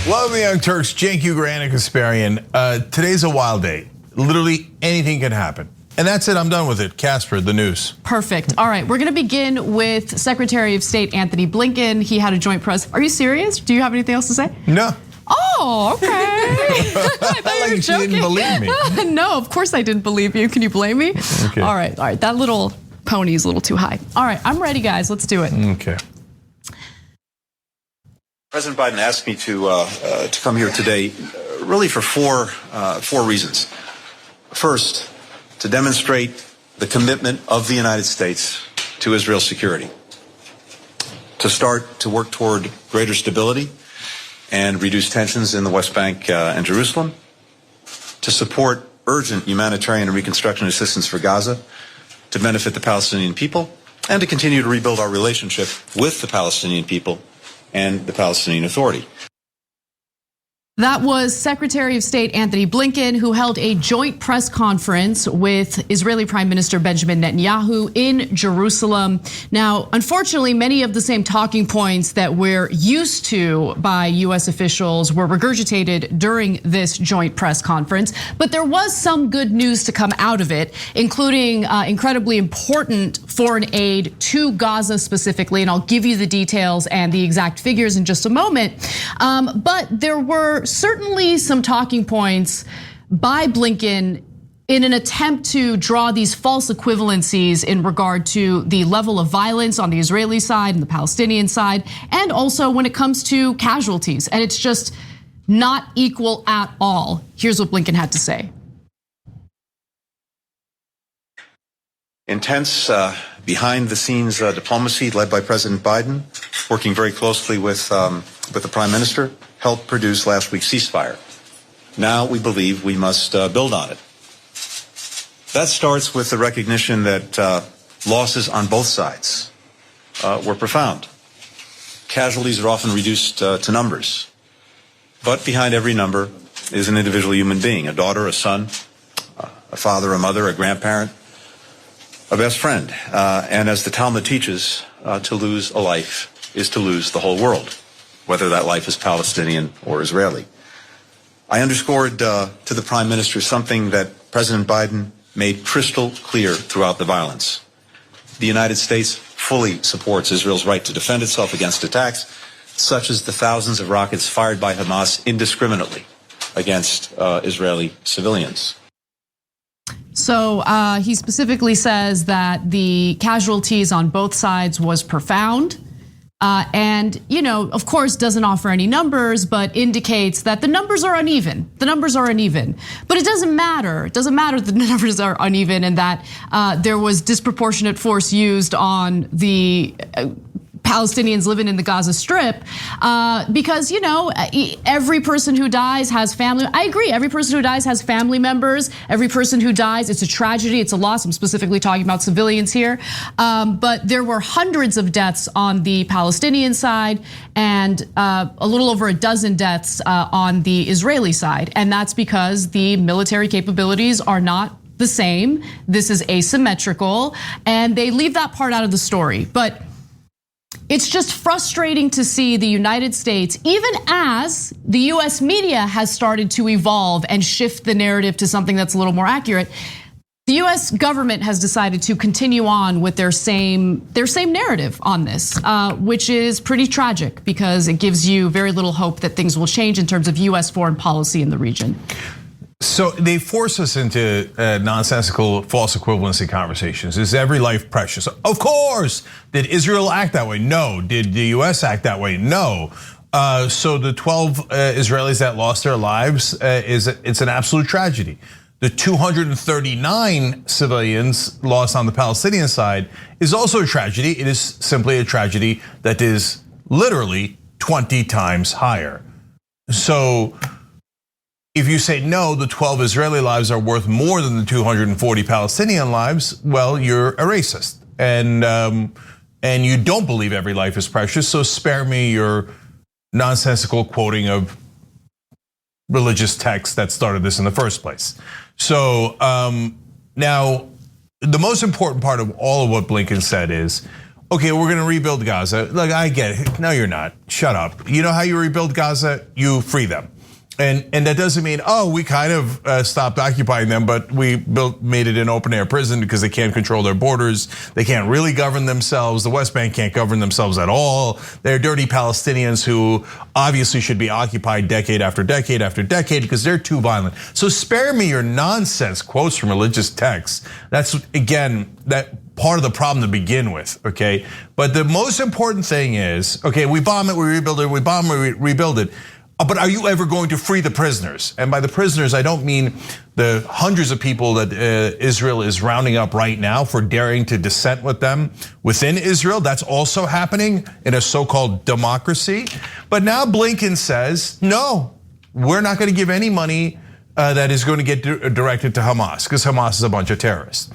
Welcome to the Young Turks, Cenk Uygur and Kasparian. Today's a wild day. Literally anything can happen. And that's it, I'm done with it. Casper, the news. Perfect. All right, we're gonna begin with Secretary of State Anthony Blinken. He had a joint press. Are you serious? Do you have anything else to say? No. Oh, okay. I thought you were joking. Didn't believe me. No, of course I didn't believe you. Can you blame me? Okay. All right. That little pony is a little too high. All right, I'm ready, guys. Let's do it. Okay. President Biden asked me to come here today, really for four reasons. First, to demonstrate the commitment of the United States to Israel's security, to start to work toward greater stability and reduce tensions in the West Bank and Jerusalem, to support urgent humanitarian and reconstruction assistance for Gaza, to benefit the Palestinian people, and to continue to rebuild our relationship with the Palestinian people and the Palestinian Authority. That was Secretary of State Anthony Blinken, who held a joint press conference with Israeli Prime Minister Benjamin Netanyahu in Jerusalem. Now, unfortunately, many of the same talking points that we're used to by US officials were regurgitated during this joint press conference, but there was some good news to come out of it, including incredibly important foreign aid to Gaza specifically, and I'll give you the details and the exact figures in just a moment. But there were certainly some talking points by Blinken in an attempt to draw these false equivalencies in regard to the level of violence on the Israeli side and the Palestinian side, and also when it comes to casualties. And it's just not equal at all. Here's what Blinken had to say. Intense behind the scenes diplomacy led by President Biden, working very closely with the Prime Minister, helped produce last week's ceasefire. Now we believe we must build on it. That starts with the recognition that losses on both sides were profound. Casualties are often reduced to numbers, but behind every number is an individual human being, a daughter, a son, a father, a mother, a grandparent, a best friend. And as the Talmud teaches, to lose a life is to lose the whole world, whether that life is Palestinian or Israeli. I underscored to the Prime Minister something that President Biden made crystal clear throughout the violence. The United States fully supports Israel's right to defend itself against attacks, such as the thousands of rockets fired by Hamas indiscriminately against Israeli civilians. So he specifically says that the casualties on both sides was profound. And, of course, doesn't offer any numbers, but indicates that the numbers are uneven. The numbers are uneven, but it doesn't matter. It doesn't matter that the numbers are uneven and that there was disproportionate force used on the Palestinians living in the Gaza Strip, because every person who dies has family. I agree. Every person who dies has family members. Every person who dies, it's a tragedy. It's a loss. I'm specifically talking about civilians here, but there were hundreds of deaths on the Palestinian side and a little over a dozen deaths on the Israeli side, and that's because the military capabilities are not the same. This is asymmetrical, and they leave that part out of the story, but. It's just frustrating to see the United States, even as the US media has started to evolve and shift the narrative to something that's a little more accurate. The US government has decided to continue on with their same narrative on this, which is pretty tragic because it gives you very little hope that things will change in terms of US foreign policy in the region. So they force us into nonsensical false equivalency conversations. Is every life precious? Of course. Did Israel act that way? No. Did the US act that way? No. So the 12 Israelis that lost their lives, it's an absolute tragedy. The 239 civilians lost on the Palestinian side is also a tragedy. It is simply a tragedy that is literally 20 times higher. So if you say no, the 12 Israeli lives are worth more than the 240 Palestinian lives, well, you're a racist. And you don't believe every life is precious, so spare me your nonsensical quoting of religious texts that started this in the first place. So now, the most important part of all of what Blinken said is, okay, we're gonna rebuild Gaza. Look, I get it. No, you're not. Shut up. You know how you rebuild Gaza? You free them. And that doesn't mean, oh, we kind of stopped occupying them, but we made it an open air prison because they can't control their borders. They can't really govern themselves. The West Bank can't govern themselves at all. They're dirty Palestinians who obviously should be occupied decade after decade after decade because they're too violent. So spare me your nonsense quotes from religious texts. That's, again, that part of the problem to begin with, okay? But the most important thing is, okay, we bomb it, we rebuild it, we bomb it, we rebuild it. But are you ever going to free the prisoners? And by the prisoners, I don't mean the hundreds of people that Israel is rounding up right now for daring to dissent with them within Israel. That's also happening in a so-called democracy. But now Blinken says, no, we're not going to give any money that is going to get directed to Hamas because Hamas is a bunch of terrorists.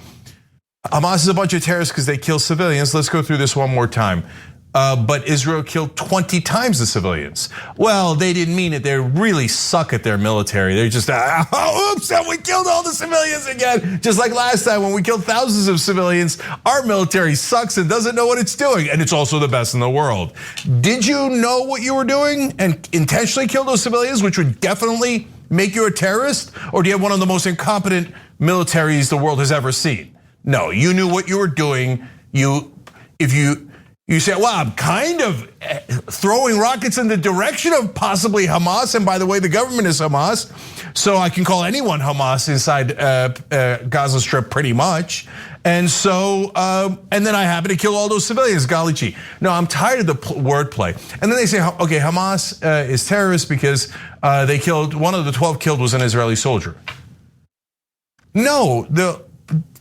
Hamas is a bunch of terrorists because they kill civilians. Let's go through this one more time. But Israel killed 20 times the civilians. Well, they didn't mean it. They really suck at their military. They're just, oops, and we killed all the civilians again. Just like last time when we killed thousands of civilians, our military sucks and doesn't know what it's doing. And it's also the best in the world. Did you know what you were doing and intentionally kill those civilians, which would definitely make you a terrorist? Or do you have one of the most incompetent militaries the world has ever seen? No, you knew what you were doing. You say, well, I'm kind of throwing rockets in the direction of possibly Hamas. And by the way, the government is Hamas. So I can call anyone Hamas inside Gaza Strip pretty much. And so, and then I happen to kill all those civilians, golly gee. No, I'm tired of the wordplay. And then they say, okay, Hamas is terrorist because they killed, one of the 12 killed was an Israeli soldier. No, the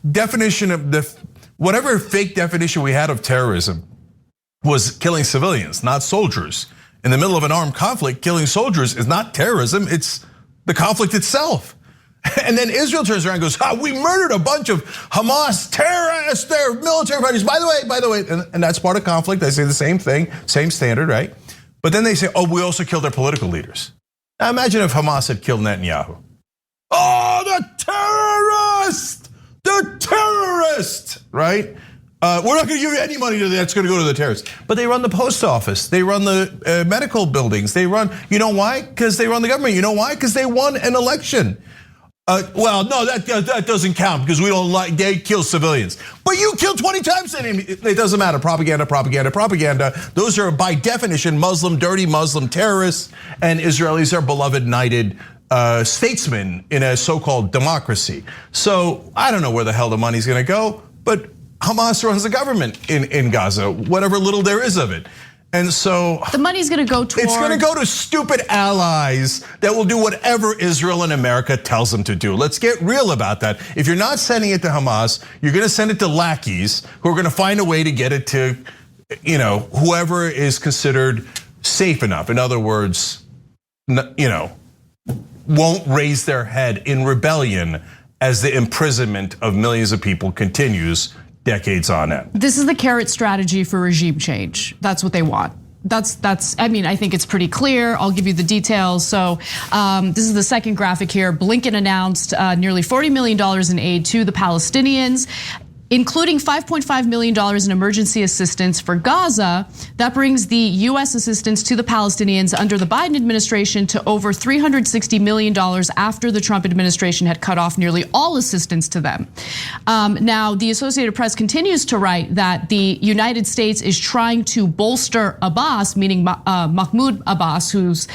definition of whatever fake definition we had of terrorism was killing civilians, not soldiers. In the middle of an armed conflict, killing soldiers is not terrorism, it's the conflict itself. And then Israel turns around and goes, we murdered a bunch of Hamas terrorists, they're military fighters. By the way, and that's part of conflict. They say the same thing, same standard, right? But then they say, we also killed their political leaders. Now imagine if Hamas had killed Netanyahu. Oh, the terrorist, right? We're not going to give you any money that's going to go to the terrorists. But they run the post office. They run the medical buildings. They run, you know why? Because they run the government. You know why? Because they won an election. Well, no, that doesn't count because we don't like, they kill civilians. But you killed 20 times. It doesn't matter, propaganda. Those are by definition Muslim, dirty Muslim terrorists. And Israelis are beloved, knighted statesmen in a so-called democracy. So I don't know where the hell the money's going to go, but Hamas runs the government in Gaza, whatever little there is of it. And so the money's gonna go towards, it's gonna go to stupid allies that will do whatever Israel and America tells them to do. Let's get real about that. If you're not sending it to Hamas, you're gonna send it to lackeys who are gonna find a way to get it to, whoever is considered safe enough. In other words, won't raise their head in rebellion as the imprisonment of millions of people continues decades on end. This is the carrot strategy for regime change. That's what they want. I mean, I think it's pretty clear. I'll give you the details. So this is the second graphic here. Blinken announced nearly $40 million in aid to the Palestinians, including $5.5 million in emergency assistance for Gaza. That brings the US assistance to the Palestinians under the Biden administration to over $360 million after the Trump administration had cut off nearly all assistance to them. Now, the Associated Press continues to write that the United States is trying to bolster Abbas, meaning Mahmoud Abbas, who's,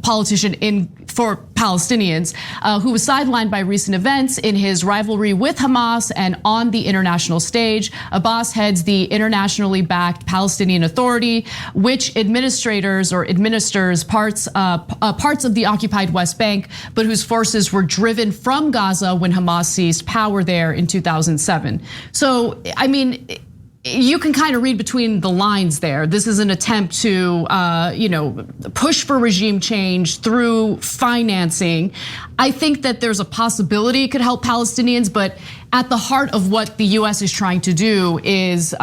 politician for Palestinians, who was sidelined by recent events in his rivalry with Hamas and on the international stage. Abbas heads the internationally backed Palestinian Authority, which administers parts of the occupied West Bank, but whose forces were driven from Gaza when Hamas seized power there in 2007. So, I mean, you can kind of read between the lines there. This is an attempt to, push for regime change through financing. I think that there's a possibility it could help Palestinians, but at the heart of what the US is trying to do is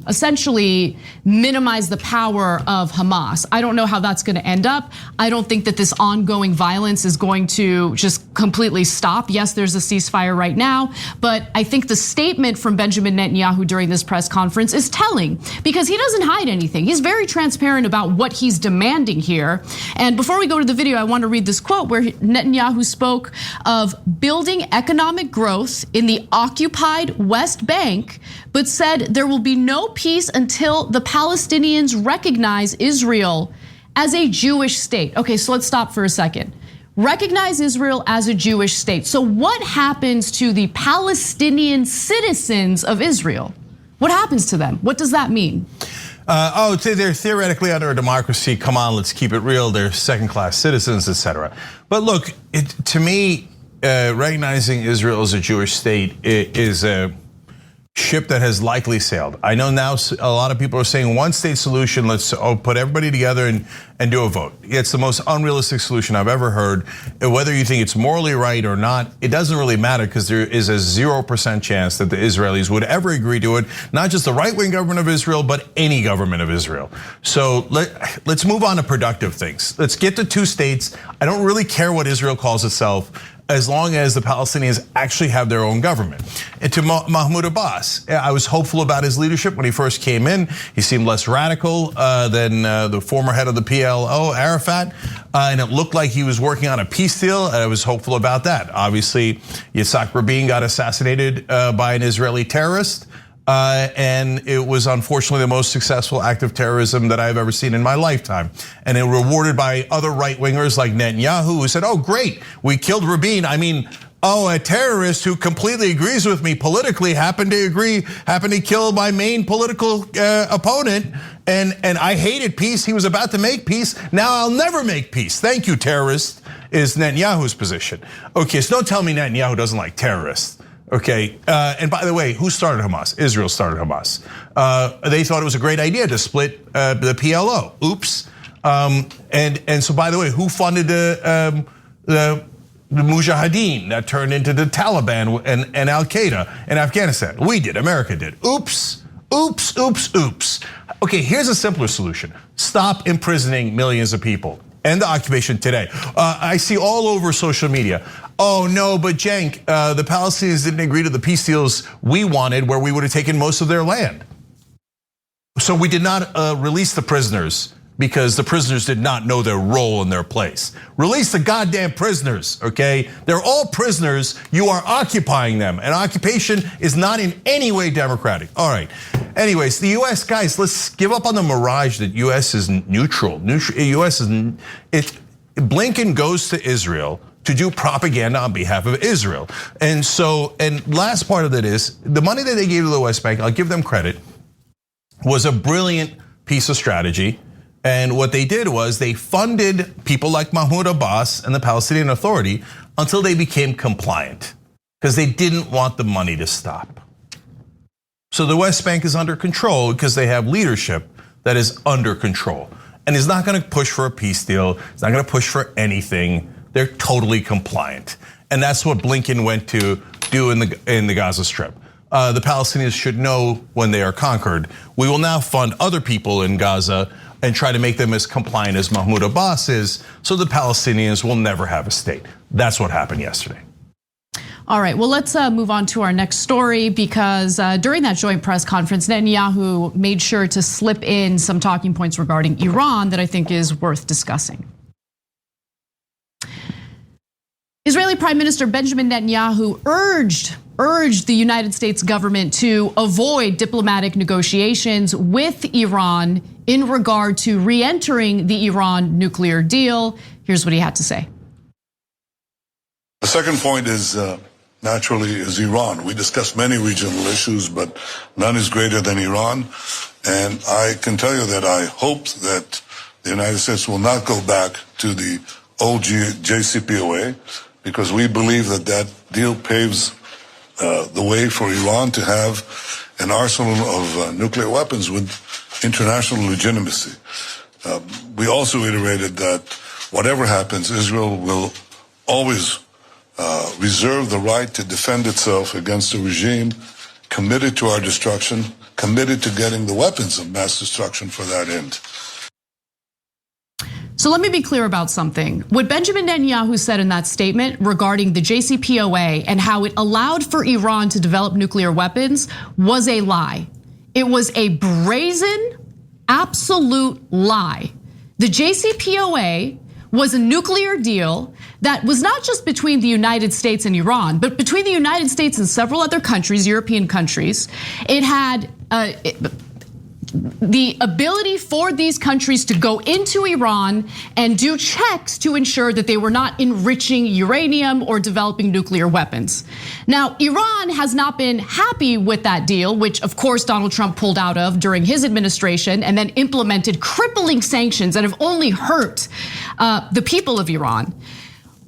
essentially minimize the power of Hamas. I don't know how that's gonna end up. I don't think that this ongoing violence is going to just completely stop. Yes, there's a ceasefire right now, but I think the statement from Benjamin Netanyahu during this press conference is telling because he doesn't hide anything. He's very transparent about what he's demanding here. And before we go to the video, I want to read this quote where Netanyahu spoke of building economic growth in the occupied West Bank, but said there will be no peace until the Palestinians recognize Israel as a Jewish state. Okay, so let's stop for a second. Recognize Israel as a Jewish state. So what happens to the Palestinian citizens of Israel? What happens to them? What does that mean? They're theoretically under a democracy. Come on, let's keep it real. They're second-class citizens, etc. But look, to me, recognizing Israel as a Jewish state is a ship that has likely sailed. I know now a lot of people are saying one-state solution. Let's put everybody together and do a vote. It's the most unrealistic solution I've ever heard. Whether you think it's morally right or not, it doesn't really matter because there is a 0% chance that the Israelis would ever agree to it. Not just the right-wing government of Israel, but any government of Israel. So let's move on to productive things. Let's get to 2 states. I don't really care what Israel calls itself, as long as the Palestinians actually have their own government. And to Mahmoud Abbas, I was hopeful about his leadership when he first came in. He seemed less radical than the former head of the PLO, Arafat, and it looked like he was working on a peace deal, and I was hopeful about that. Obviously, Yitzhak Rabin got assassinated by an Israeli terrorist, and it was unfortunately the most successful act of terrorism that I've ever seen in my lifetime. And it rewarded by other right-wingers like Netanyahu, who said, oh great, we killed Rabin. I mean, a terrorist who completely agrees with me politically happened to kill my main political opponent, and I hated peace. He was about to make peace. Now I'll never make peace. Thank you, terrorist, is Netanyahu's position. Okay, so don't tell me Netanyahu doesn't like terrorists. Okay, and by the way, who started Hamas? Israel started Hamas. They thought it was a great idea to split the PLO. Oops. And so by the way, who funded the Mujahideen that turned into the Taliban and Al Qaeda in Afghanistan? We did, America did. Oops, oops, oops, oops. Okay, here's a simpler solution. Stop imprisoning millions of people. End the occupation today. I see all over social media, oh no, but Cenk, the Palestinians didn't agree to the peace deals we wanted where we would have taken most of their land. So we did not release the prisoners because the prisoners did not know their role and their place. Release the goddamn prisoners, okay? They're all prisoners, you are occupying them. And occupation is not in any way democratic. All right, anyways, the US, guys, let's give up on the mirage that US is neutral. Blinken goes to Israel to do propaganda on behalf of Israel. And last part of that is, the money that they gave to the West Bank, I'll give them credit, was a brilliant piece of strategy. And what they did was they funded people like Mahmoud Abbas and the Palestinian Authority until they became compliant, because they didn't want the money to stop. So the West Bank is under control because they have leadership that is under control. And is not gonna push for a peace deal, it's not gonna push for anything. They're totally compliant. And that's what Blinken went to do in the Gaza Strip. The Palestinians should know when they are conquered. We will now fund other people in Gaza and try to make them as compliant as Mahmoud Abbas is, so the Palestinians will never have a state. That's what happened yesterday. All right, well, let's move on to our next story, because during that joint press conference, Netanyahu made sure to slip in some talking points regarding Iran that I think is worth discussing. Israeli Prime Minister Benjamin Netanyahu urged the United States government to avoid diplomatic negotiations with Iran in regard to re-entering the Iran nuclear deal. Here's what he had to say. The second point is naturally is Iran. We discussed many regional issues, but none is greater than Iran. And I can tell you that I hope that the United States will not go back to the old JCPOA, because we believe that that deal paves the way for Iran to have an arsenal of nuclear weapons with international legitimacy. We also iterated that whatever happens, Israel will always reserve the right to defend itself against a regime committed to our destruction, committed to getting the weapons of mass destruction for that end. So let me be clear about something. What Benjamin Netanyahu said in that statement regarding the JCPOA and how it allowed for Iran to develop nuclear weapons was a lie. It was a brazen, absolute lie. The JCPOA was a nuclear deal that was not just between the United States and Iran, but between the United States and several other countries, European countries. It had the ability for these countries to go into Iran and do checks to ensure that they were not enriching uranium or developing nuclear weapons. Now, Iran has not been happy with that deal, which of course Donald Trump pulled out of during his administration and then implemented crippling sanctions that have only hurt the people of Iran.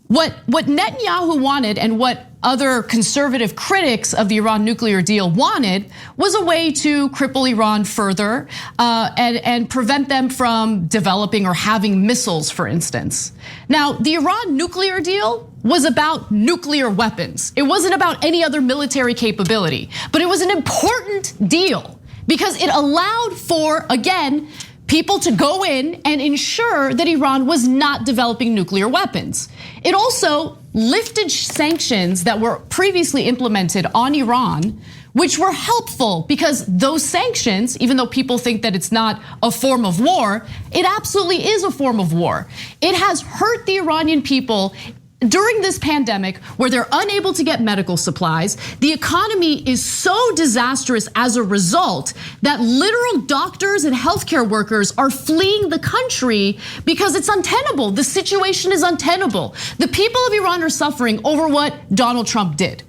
What Netanyahu wanted and what other conservative critics of the Iran nuclear deal wanted was a way to cripple Iran further and prevent them from developing or having missiles, for instance. Now, the Iran nuclear deal was about nuclear weapons. It wasn't about any other military capability, but it was an important deal because it allowed for, again, people to go in and ensure that Iran was not developing nuclear weapons. It also lifted sanctions that were previously implemented on Iran, which were helpful because those sanctions, even though people think that it's not a form of war, it absolutely is a form of war. It has hurt the Iranian people during this pandemic where they're unable to get medical supplies. The economy is so disastrous as a result that literal doctors and healthcare workers are fleeing the country because it's untenable. The situation is untenable. The people of Iran are suffering over what Donald Trump did.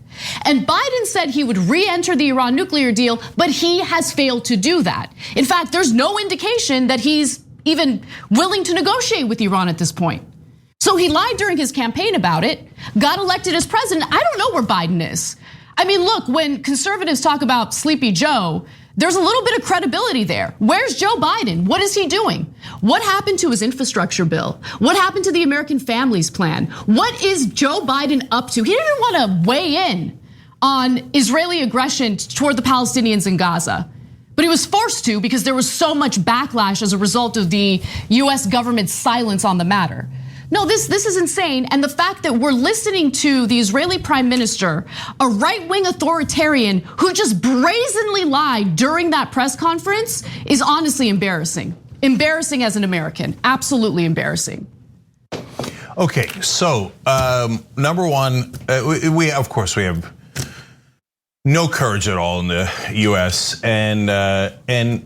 And Biden said he would re-enter the Iran nuclear deal, but he has failed to do that. In fact, there's no indication that he's even willing to negotiate with Iran at this point. So he lied during his campaign about it, got elected as president. I don't know where Biden is. I mean, look, when conservatives talk about Sleepy Joe, there's a little bit of credibility there. Where's Joe Biden? What is he doing? What happened to his infrastructure bill? What happened to the American Families Plan? What is Joe Biden up to? He didn't want to weigh in on Israeli aggression toward the Palestinians in Gaza. But he was forced to because there was so much backlash as a result of the US government's silence on the matter. No, this is insane. And the fact that we're listening to the Israeli prime minister, a right-wing authoritarian who just brazenly lied during that press conference is honestly embarrassing. Embarrassing as an American, absolutely embarrassing. Okay, so number one, we have no courage at all in the US and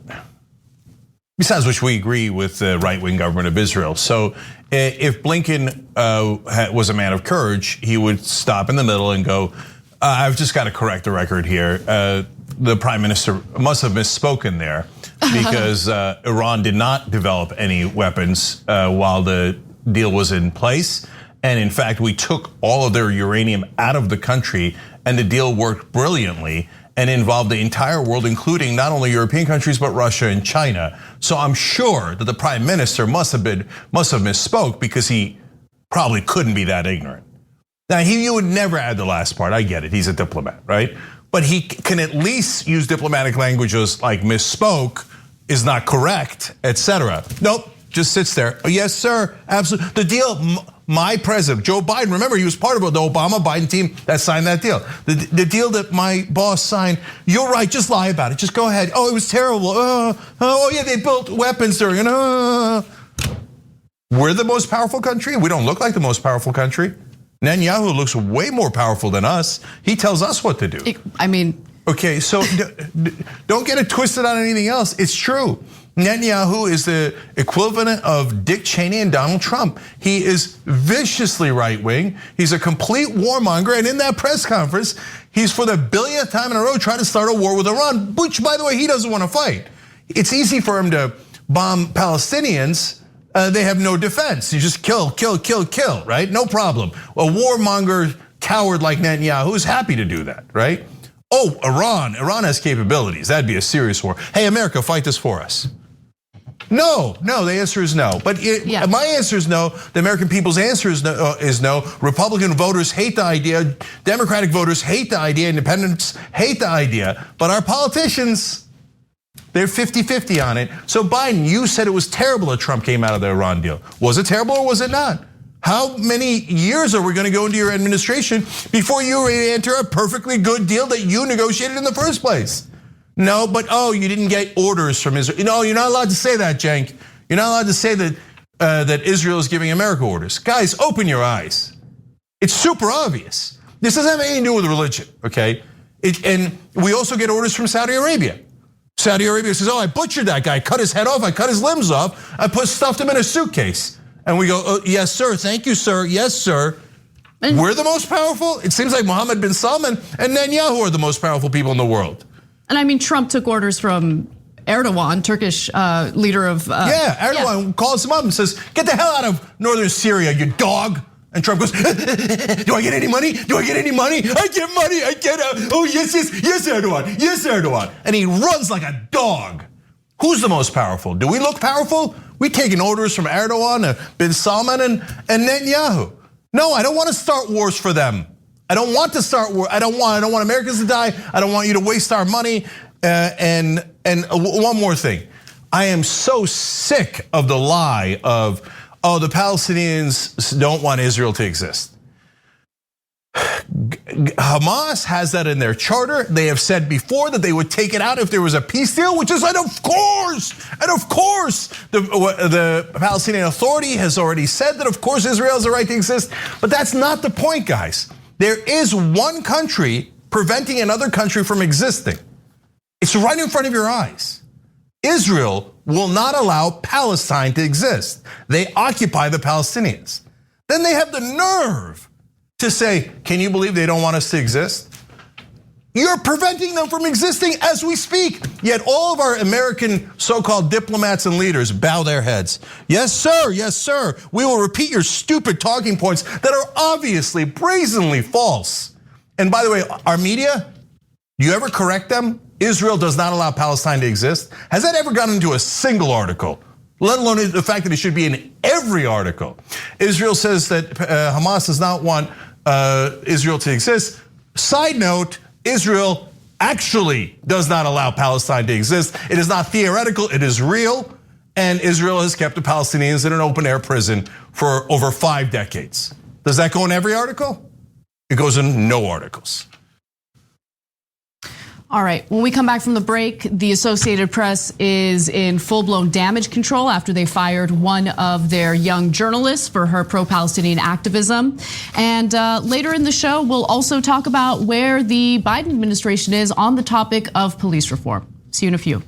besides which we agree with the right-wing government of Israel. So if Blinken was a man of courage, he would stop in the middle and go, I've just got to correct the record here. The prime minister must have misspoken there because Iran did not develop any weapons while the deal was in place. And in fact, we took all of their uranium out of the country and the deal worked brilliantly and involved the entire world, including not only European countries, but Russia and China. So I'm sure that the prime minister must have misspoke because he probably couldn't be that ignorant. Now, you would never add the last part, I get it, he's a diplomat, right? But he can at least use diplomatic languages like misspoke, is not correct, etc. Nope, just sits there. Oh, yes, sir, absolutely. The deal, my president, Joe Biden, remember he was part of the Obama-Biden team that signed that deal. The deal that my boss signed, you're right, just lie about it, just go ahead. Oh, it was terrible, oh yeah, they built weapons during it. We're the most powerful country? We don't look like the most powerful country. Netanyahu looks way more powerful than us. He tells us what to do. I mean. Okay, so don't get it twisted on anything else. It's true. Netanyahu is the equivalent of Dick Cheney and Donald Trump. He is viciously right-wing. He's a complete warmonger. And in that press conference, he's for the billionth time in a row trying to start a war with Iran, which, by the way, he doesn't want to fight. It's easy for him to bomb Palestinians. They have no defense. You just kill, right? No problem. A warmonger coward like Netanyahu is happy to do that, right? Oh, Iran has capabilities. That'd be a serious war. Hey, America, fight this for us. No, the answer is no. But my answer is no. The American people's answer is no. Republican voters hate the idea. Democratic voters hate the idea. Independents hate the idea. But our politicians, they're 50-50 on it. So Biden, you said it was terrible that Trump came out of the Iran deal. Was it terrible or was it not? How many years are we going to go into your administration before you enter a perfectly good deal that you negotiated in the first place? No, but you didn't get orders from Israel. No, you're not allowed to say that, Cenk. You're not allowed to say that that Israel is giving America orders. Guys, open your eyes. It's super obvious. This doesn't have anything to do with religion, okay? And we also get orders from Saudi Arabia. Saudi Arabia says, I butchered that guy, cut his head off, I cut his limbs off, I stuffed him in a suitcase. And we go, yes, sir, thank you, sir, yes, sir. And we're the most powerful? It seems like Mohammed bin Salman and Netanyahu are the most powerful people in the world. And I mean, Trump took orders from Erdogan, Turkish leader of. Erdogan calls him up and says, get the hell out of northern Syria, you dog. And Trump goes, do I get any money? Do I get any money? I get money, I get yes, Erdogan, yes, Erdogan. And he runs like a dog. Who's the most powerful? Do we look powerful? We taking orders from Erdogan, bin Salman, and Netanyahu. No, I don't want to start wars for them. I don't want to start war. I don't want Americans to die. I don't want you to waste our money. And one more thing, I am so sick of the lie of the Palestinians don't want Israel to exist. Hamas has that in their charter. They have said before that they would take it out if there was a peace deal, which is, and of course, the Palestinian Authority has already said that of course Israel has the right to exist. But that's not the point, guys. There is one country preventing another country from existing. It's right in front of your eyes. Israel will not allow Palestine to exist. They occupy the Palestinians. Then they have the nerve to say, can you believe they don't want us to exist? You're preventing them from existing as we speak. Yet all of our American so-called diplomats and leaders bow their heads. Yes, sir, yes, sir. We will repeat your stupid talking points that are obviously brazenly false. And by the way, our media, do you ever correct them? Israel does not allow Palestine to exist. Has that ever gotten into a single article? Let alone the fact that it should be in every article. Israel says that Hamas does not want Israel to exist. Side note, Israel actually does not allow Palestine to exist. It is not theoretical, it is real. And Israel has kept the Palestinians in an open air prison for over 5 decades. Does that go in every article? It goes in no articles. All right, when we come back from the break, the Associated Press is in full-blown damage control after they fired one of their young journalists for her pro-Palestinian activism. And later in the show, we'll also talk about where the Biden administration is on the topic of police reform. See you in a few.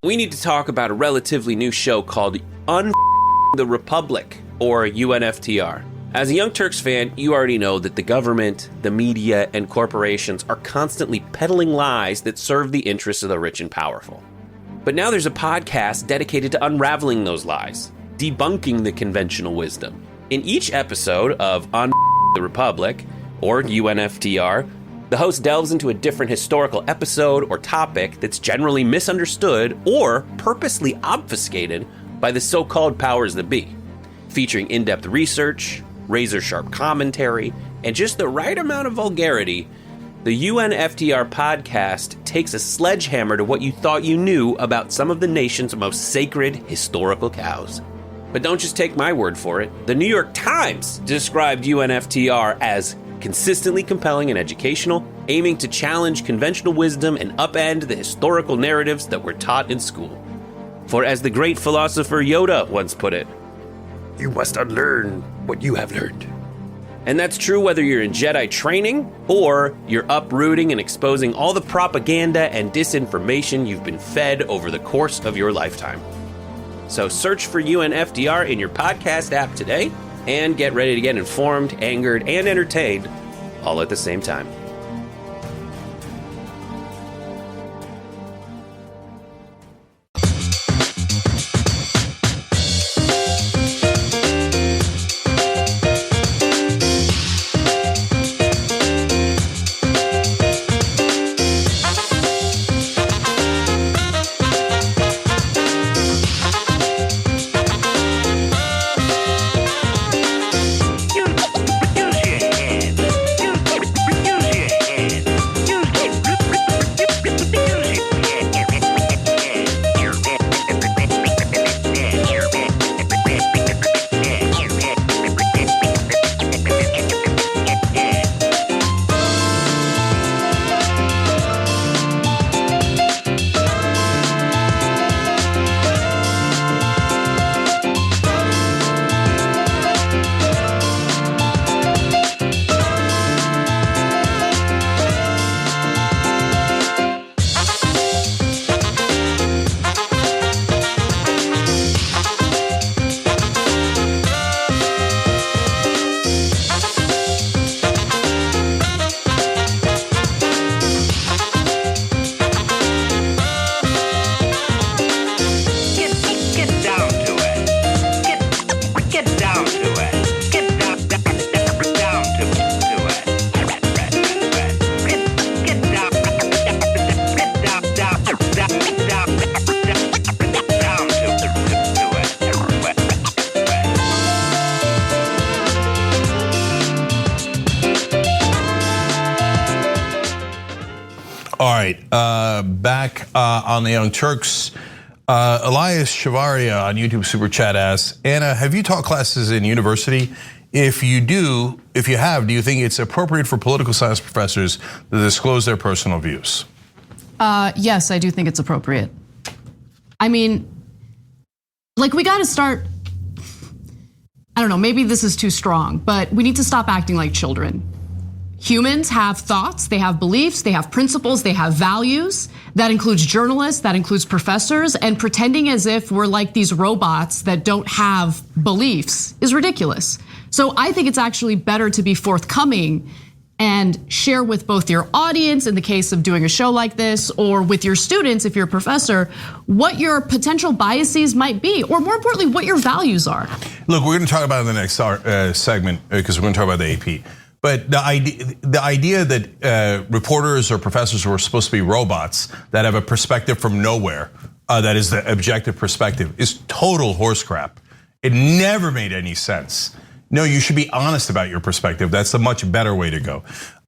We need to talk about a relatively new show called the Republic, or UNFTR. As a Young Turks fan, you already know that the government, the media, and corporations are constantly peddling lies that serve the interests of the rich and powerful. But now there's a podcast dedicated to unraveling those lies, debunking the conventional wisdom. In each episode of On the Republic, or UNFTR, the host delves into a different historical episode or topic that's generally misunderstood or purposely obfuscated by the so-called powers that be, featuring in-depth research, razor-sharp commentary, and just the right amount of vulgarity. The UNFTR podcast takes a sledgehammer to what you thought you knew about some of the nation's most sacred historical cows. But don't just take my word for it. The New York Times described UNFTR as consistently compelling and educational, aiming to challenge conventional wisdom and upend the historical narratives that were taught in school. For as the great philosopher Yoda once put it, you must unlearn what you have learned. And that's true whether you're in Jedi training or you're uprooting and exposing all the propaganda and disinformation you've been fed over the course of your lifetime. So search for UNFTR in your podcast app today and get ready to get informed, angered, and entertained all at the same time. All right, back on the Young Turks. Elias Shavaria on YouTube Super Chat asks, Anna, have you taught classes in university? If you do you think it's appropriate for political science professors to disclose their personal views? Yes, I do think it's appropriate. I mean, like we gotta start, I don't know, maybe this is too strong, but we need to stop acting like children. Humans have thoughts, they have beliefs, they have principles, they have values. That includes journalists, that includes professors, and pretending as if we're like these robots that don't have beliefs is ridiculous. So I think it's actually better to be forthcoming and share with both your audience in the case of doing a show like this, or with your students if you're a professor, what your potential biases might be, or more importantly, what your values are. Look, we're gonna talk about it in the next segment because we're gonna talk about the AP. But the idea that reporters or professors who are supposed to be robots that have a perspective from nowhere, that is the objective perspective, is total horse crap. It never made any sense. No, you should be honest about your perspective. That's a much better way to go.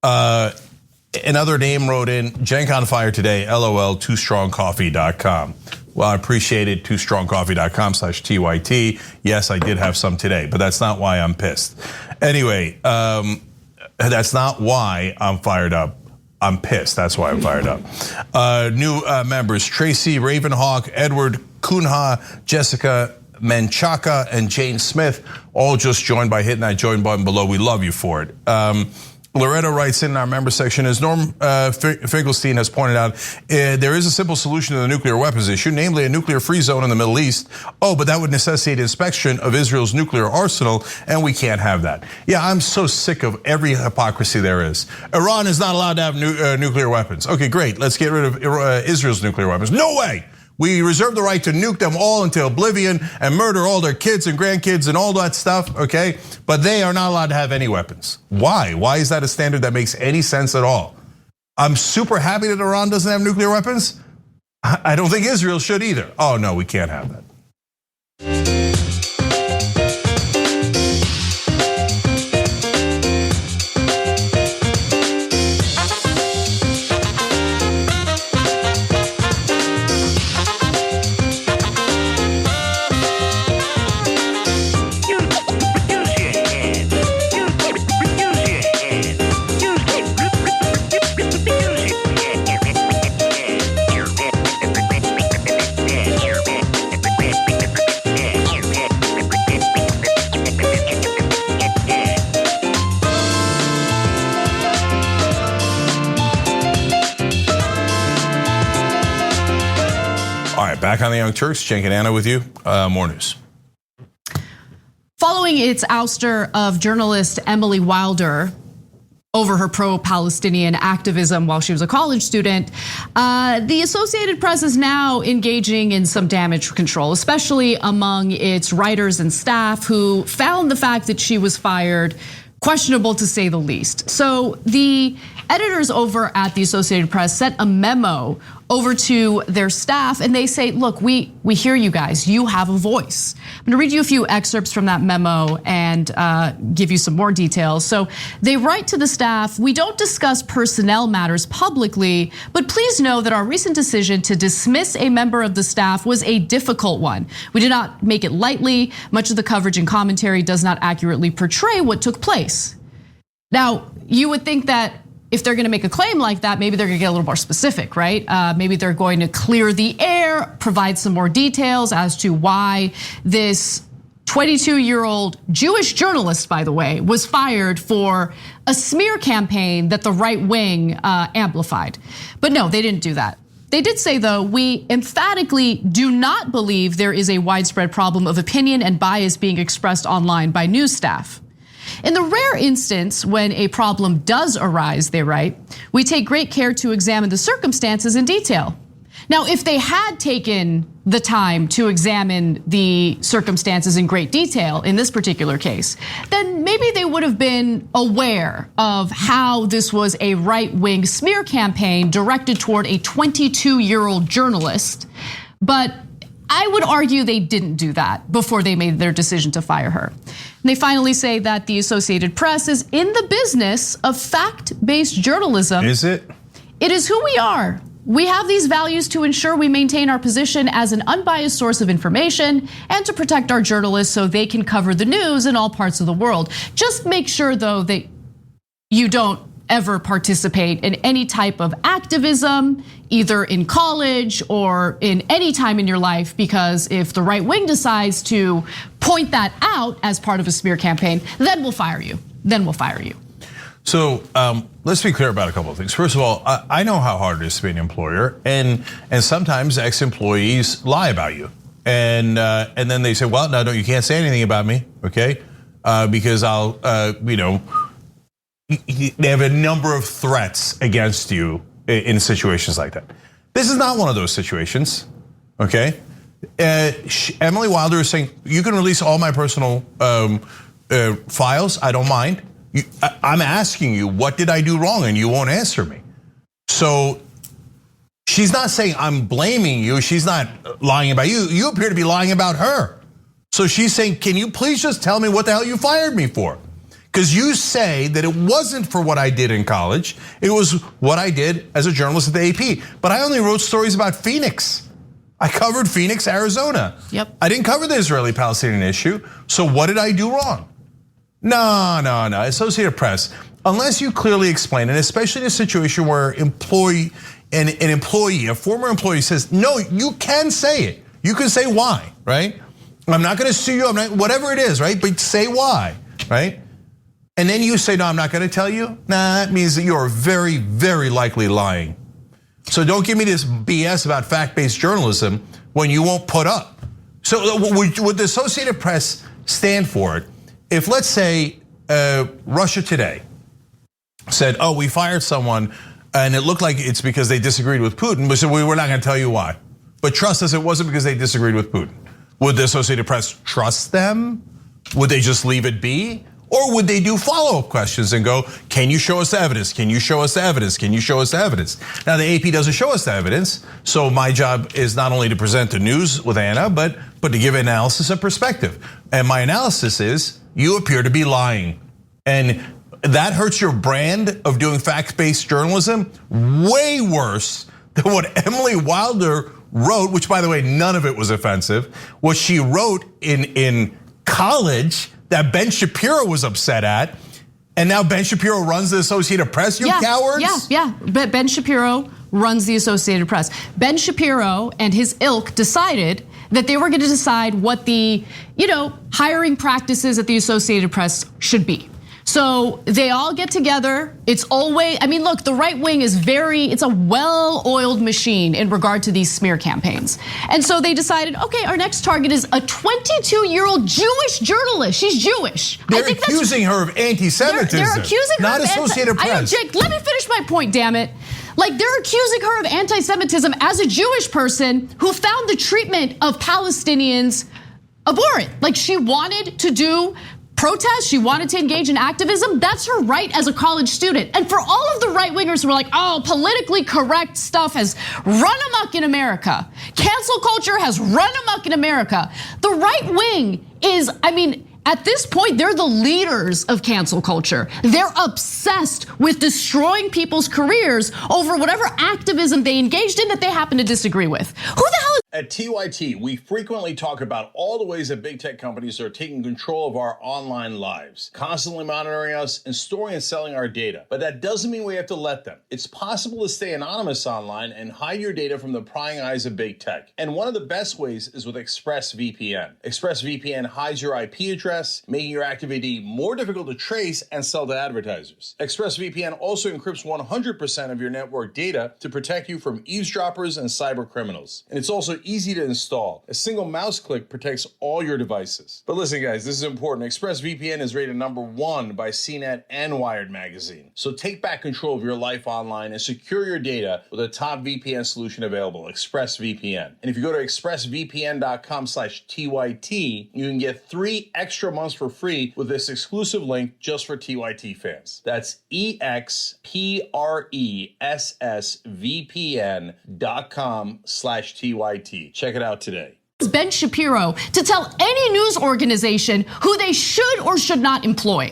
Another name wrote in, Jenk on fire today, LOL, toostrongcoffee.com. Well, I appreciate it, toostrongcoffee.com/TYT. Yes, I did have some today, but that's not why I'm pissed. Anyway, that's not why I'm fired up. I'm pissed, that's why I'm fired up. New members, Tracy Ravenhawk, Edward Kunha, Jessica Menchaca, and Jane Smith, all just joined by hitting that join button below. We love you for it. Loretta writes in our member section, as Norm Finkelstein has pointed out, there is a simple solution to the nuclear weapons issue, namely a nuclear-free zone in the Middle East. Oh, but that would necessitate inspection of Israel's nuclear arsenal, and we can't have that. Yeah, I'm so sick of every hypocrisy there is. Iran is not allowed to have nuclear weapons. Okay, great, let's get rid of Israel's nuclear weapons. No way! We reserve the right to nuke them all into oblivion and murder all their kids and grandkids and all that stuff, okay? But they are not allowed to have any weapons. Why? Why is that a standard that makes any sense at all? I'm super happy that Iran doesn't have nuclear weapons. I don't think Israel should either. Oh no, we can't have that. Back on the Young Turks, Cenk and Anna with you. More news. Following its ouster of journalist Emily Wilder over her pro-Palestinian activism while she was a college student, the Associated Press is now engaging in some damage control, especially among its writers and staff who found the fact that she was fired questionable to say the least. So the editors over at the Associated Press sent a memo over to their staff and they say, look, we hear you guys, you have a voice. I'm gonna read you a few excerpts from that memo and give you some more details. So they write to the staff, we don't discuss personnel matters publicly, but please know that our recent decision to dismiss a member of the staff was a difficult one. We did not make it lightly. Much of the coverage and commentary does not accurately portray what took place. Now, you would think that if they're gonna make a claim like that, maybe they're gonna get a little more specific, right? Maybe they're going to clear the air, provide some more details as to why this 22-year-old Jewish journalist, by the way, was fired for a smear campaign that the right wing amplified. But no, they didn't do that. They did say, though, we emphatically do not believe there is a widespread problem of opinion and bias being expressed online by news staff. In the rare instance when a problem does arise, they write, we take great care to examine the circumstances in detail. Now, if they had taken the time to examine the circumstances in great detail in this particular case, then maybe they would have been aware of how this was a right-wing smear campaign directed toward a 22-year-old journalist. But I would argue they didn't do that before they made their decision to fire her. And they finally say that the Associated Press is in the business of fact-based journalism. Is it? It is who we are. We have these values to ensure we maintain our position as an unbiased source of information and to protect our journalists so they can cover the news in all parts of the world. Just make sure, though, that you don't ever participate in any type of activism, either in college or in any time in your life, because if the right wing decides to point that out as part of a smear campaign, then we'll fire you. So let's be clear about a couple of things. First of all, I know how hard it is to be an employer, and sometimes ex-employees lie about you, and then they say, well, no, you can't say anything about me, okay? Because I'll, they have a number of threats against you in situations like that. This is not one of those situations, okay? Emily Wilder is saying, you can release all my personal files, I don't mind. I'm asking you, what did I do wrong? And you won't answer me. So she's not saying I'm blaming you. She's not lying about you. You appear to be lying about her. So she's saying, can you please just tell me what the hell you fired me for? Because you say that it wasn't for what I did in college. It was what I did as a journalist at the AP. But I only wrote stories about Phoenix. I covered Phoenix, Arizona. Yep. I didn't cover the Israeli-Palestinian issue. So what did I do wrong? No. Associated Press, unless you clearly explain, and especially in a situation where an employee, a former employee says, no, you can say it. You can say why, right? I'm not gonna sue you, I'm not, whatever it is, right? But say why, right? And then you say, no, I'm not gonna tell you. Nah, that means that you're very, very likely lying. So don't give me this BS about fact-based journalism when you won't put up. So would the Associated Press stand for it? If, let's say, Russia Today said, oh, we fired someone and it looked like it's because they disagreed with Putin, but so we're not gonna tell you why. But trust us, it wasn't because they disagreed with Putin. Would the Associated Press trust them? Would they just leave it be? Or would they do follow-up questions and go, can you show us the evidence? Can you show us the evidence? Can you show us the evidence? Now the AP doesn't show us the evidence, so my job is not only to present the news with Anna, but to give analysis and perspective. And my analysis is, you appear to be lying. And that hurts your brand of doing fact-based journalism way worse than what Emily Wilder wrote, which by the way, none of it was offensive. What she wrote in college that Ben Shapiro was upset at, and now Ben Shapiro runs the Associated Press, you cowards? Yeah, but Ben Shapiro runs the Associated Press. Ben Shapiro and his ilk decided that they were gonna decide what the hiring practices at the Associated Press should be. So they all get together. It's always, look, the right wing is it's a well-oiled machine in regard to these smear campaigns. And so they decided, okay, our next target is a 22-year-old Jewish journalist. She's Jewish. They're accusing her of anti-Semitism. They're accusing her not of Associated Press. Jake, let me finish my point, damn it. Like they're accusing her of anti-Semitism as a Jewish person who found the treatment of Palestinians abhorrent. Like she wanted to do protest, she wanted to engage in activism. That's her right as a college student. And for all of the right wingers who are like, oh, politically correct stuff has run amok in America. Cancel culture has run amok in America. The right wing is, at this point, they're the leaders of cancel culture. They're obsessed with destroying people's careers over whatever activism they engaged in that they happen to disagree with. Who the hell is At TYT, we frequently talk about all the ways that big tech companies are taking control of our online lives, constantly monitoring us and storing and selling our data. But that doesn't mean we have to let them. It's possible to stay anonymous online and hide your data from the prying eyes of big tech. And one of the best ways is with ExpressVPN. ExpressVPN hides your IP address, making your active ID more difficult to trace and sell to advertisers. ExpressVPN also encrypts 100% of your network data to protect you from eavesdroppers and cyber criminals. And it's also easy to install. A single mouse click protects all your devices. But listen, guys, this is important. ExpressVPN is rated #1 by CNET and Wired magazine. So take back control of your life online and secure your data with a top VPN solution available, ExpressVPN. And if you go to expressvpn.com/TYT, you can get 3 extra months for free with this exclusive link just for TYT fans. That's expressvpn.com/TYT. Check it out today. Ben Shapiro to tell any news organization who they should or should not employ?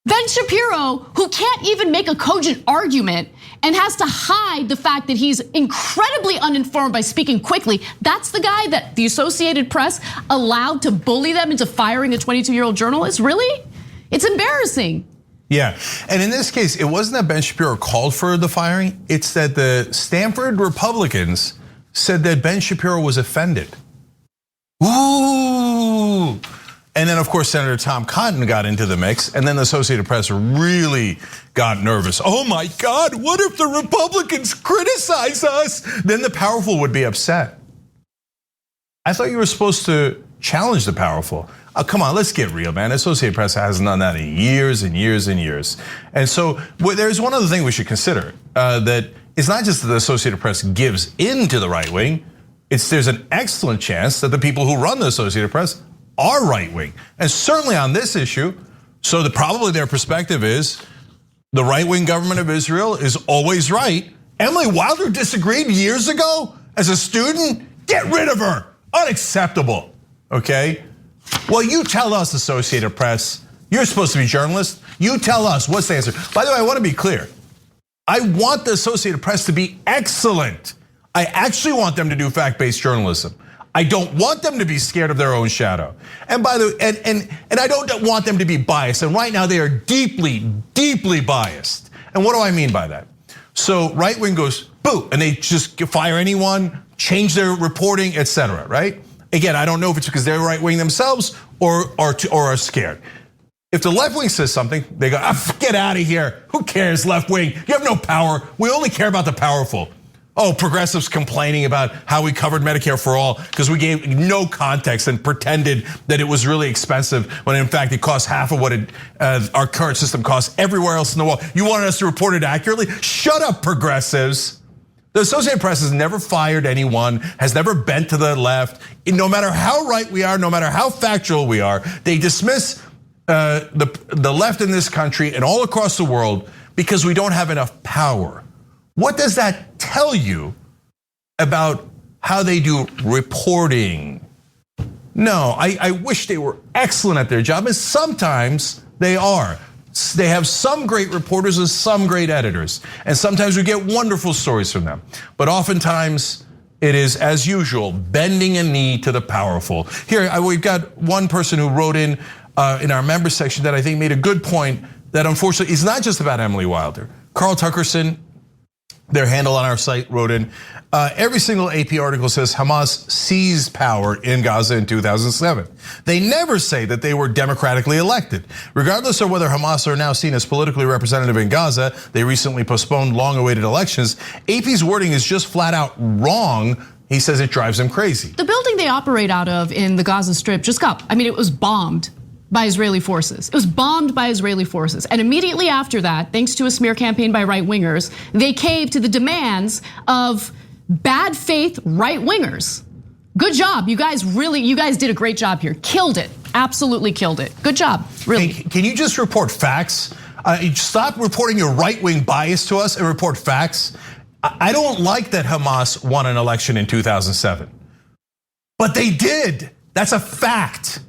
Ben Shapiro, who can't even make a cogent argument and has to hide the fact that he's incredibly uninformed by speaking quickly, that's the guy that the Associated Press allowed to bully them into firing a 22-year-old journalist? Really? It's embarrassing. Yeah, and in this case, it wasn't that Ben Shapiro called for the firing, it's that the Stanford Republicans said that Ben Shapiro was offended. Ooh. And then, of course, Senator Tom Cotton got into the mix, and then the Associated Press really got nervous. Oh my God, what if the Republicans criticize us? Then the powerful would be upset. I thought you were supposed to challenge the powerful. Oh, come on, let's get real, man. Associated Press hasn't done that in years and years and years. And so there's one other thing we should consider, that it's not just that the Associated Press gives in to the right wing, there's an excellent chance that the people who run the Associated Press are right wing, and certainly on this issue. So probably their perspective is the right wing government of Israel is always right. Emily Wilder disagreed years ago as a student. Get rid of her. Unacceptable. Okay. Well, you tell us, Associated Press. You're supposed to be journalists. You tell us what's the answer. By the way, I want to be clear. I want the Associated Press to be excellent. I actually want them to do fact-based journalism. I don't want them to be scared of their own shadow. And by the and I don't want them to be biased. And right now they are deeply, deeply biased. And what do I mean by that? So right wing goes boo, and they just fire anyone, change their reporting, etc. Right? Again, I don't know if it's because they're right wing themselves or are scared. If the left wing says something, they go, get out of here. Who cares, left wing? You have no power. We only care about the powerful. Oh, progressives complaining about how we covered Medicare for all because we gave no context and pretended that it was really expensive when in fact it costs half of what our current system costs everywhere else in the world. You wanted us to report it accurately? Shut up, progressives. The Associated Press has never fired anyone, has never bent to the left. No matter how right we are, no matter how factual we are, they dismiss the left in this country and all across the world because we don't have enough power. What does that tell you about how they do reporting? No, I wish they were excellent at their job, and sometimes they are. They have some great reporters and some great editors, and sometimes we get wonderful stories from them. But oftentimes it is, as usual, bending a knee to the powerful. Here, we've got one person who wrote in our member section that I think made a good point that unfortunately is not just about Emily Wilder. Carl Tuckerson, their handle on our site, wrote in, every single AP article says Hamas seized power in Gaza in 2007. They never say that they were democratically elected. Regardless of whether Hamas are now seen as politically representative in Gaza, they recently postponed long-awaited elections. AP's wording is just flat out wrong. He says it drives him crazy. The building they operate out of in the Gaza Strip just it was bombed by Israeli forces. It was bombed by Israeli forces. And immediately after that, thanks to a smear campaign by right wingers, they caved to the demands of bad faith right wingers. Good job, you guys did a great job here. Killed it, absolutely killed it. Good job, really. Hey, can you just report facts? Stop reporting your right wing bias to us and report facts. I don't like that Hamas won an election in 2007, but they did, that's a fact.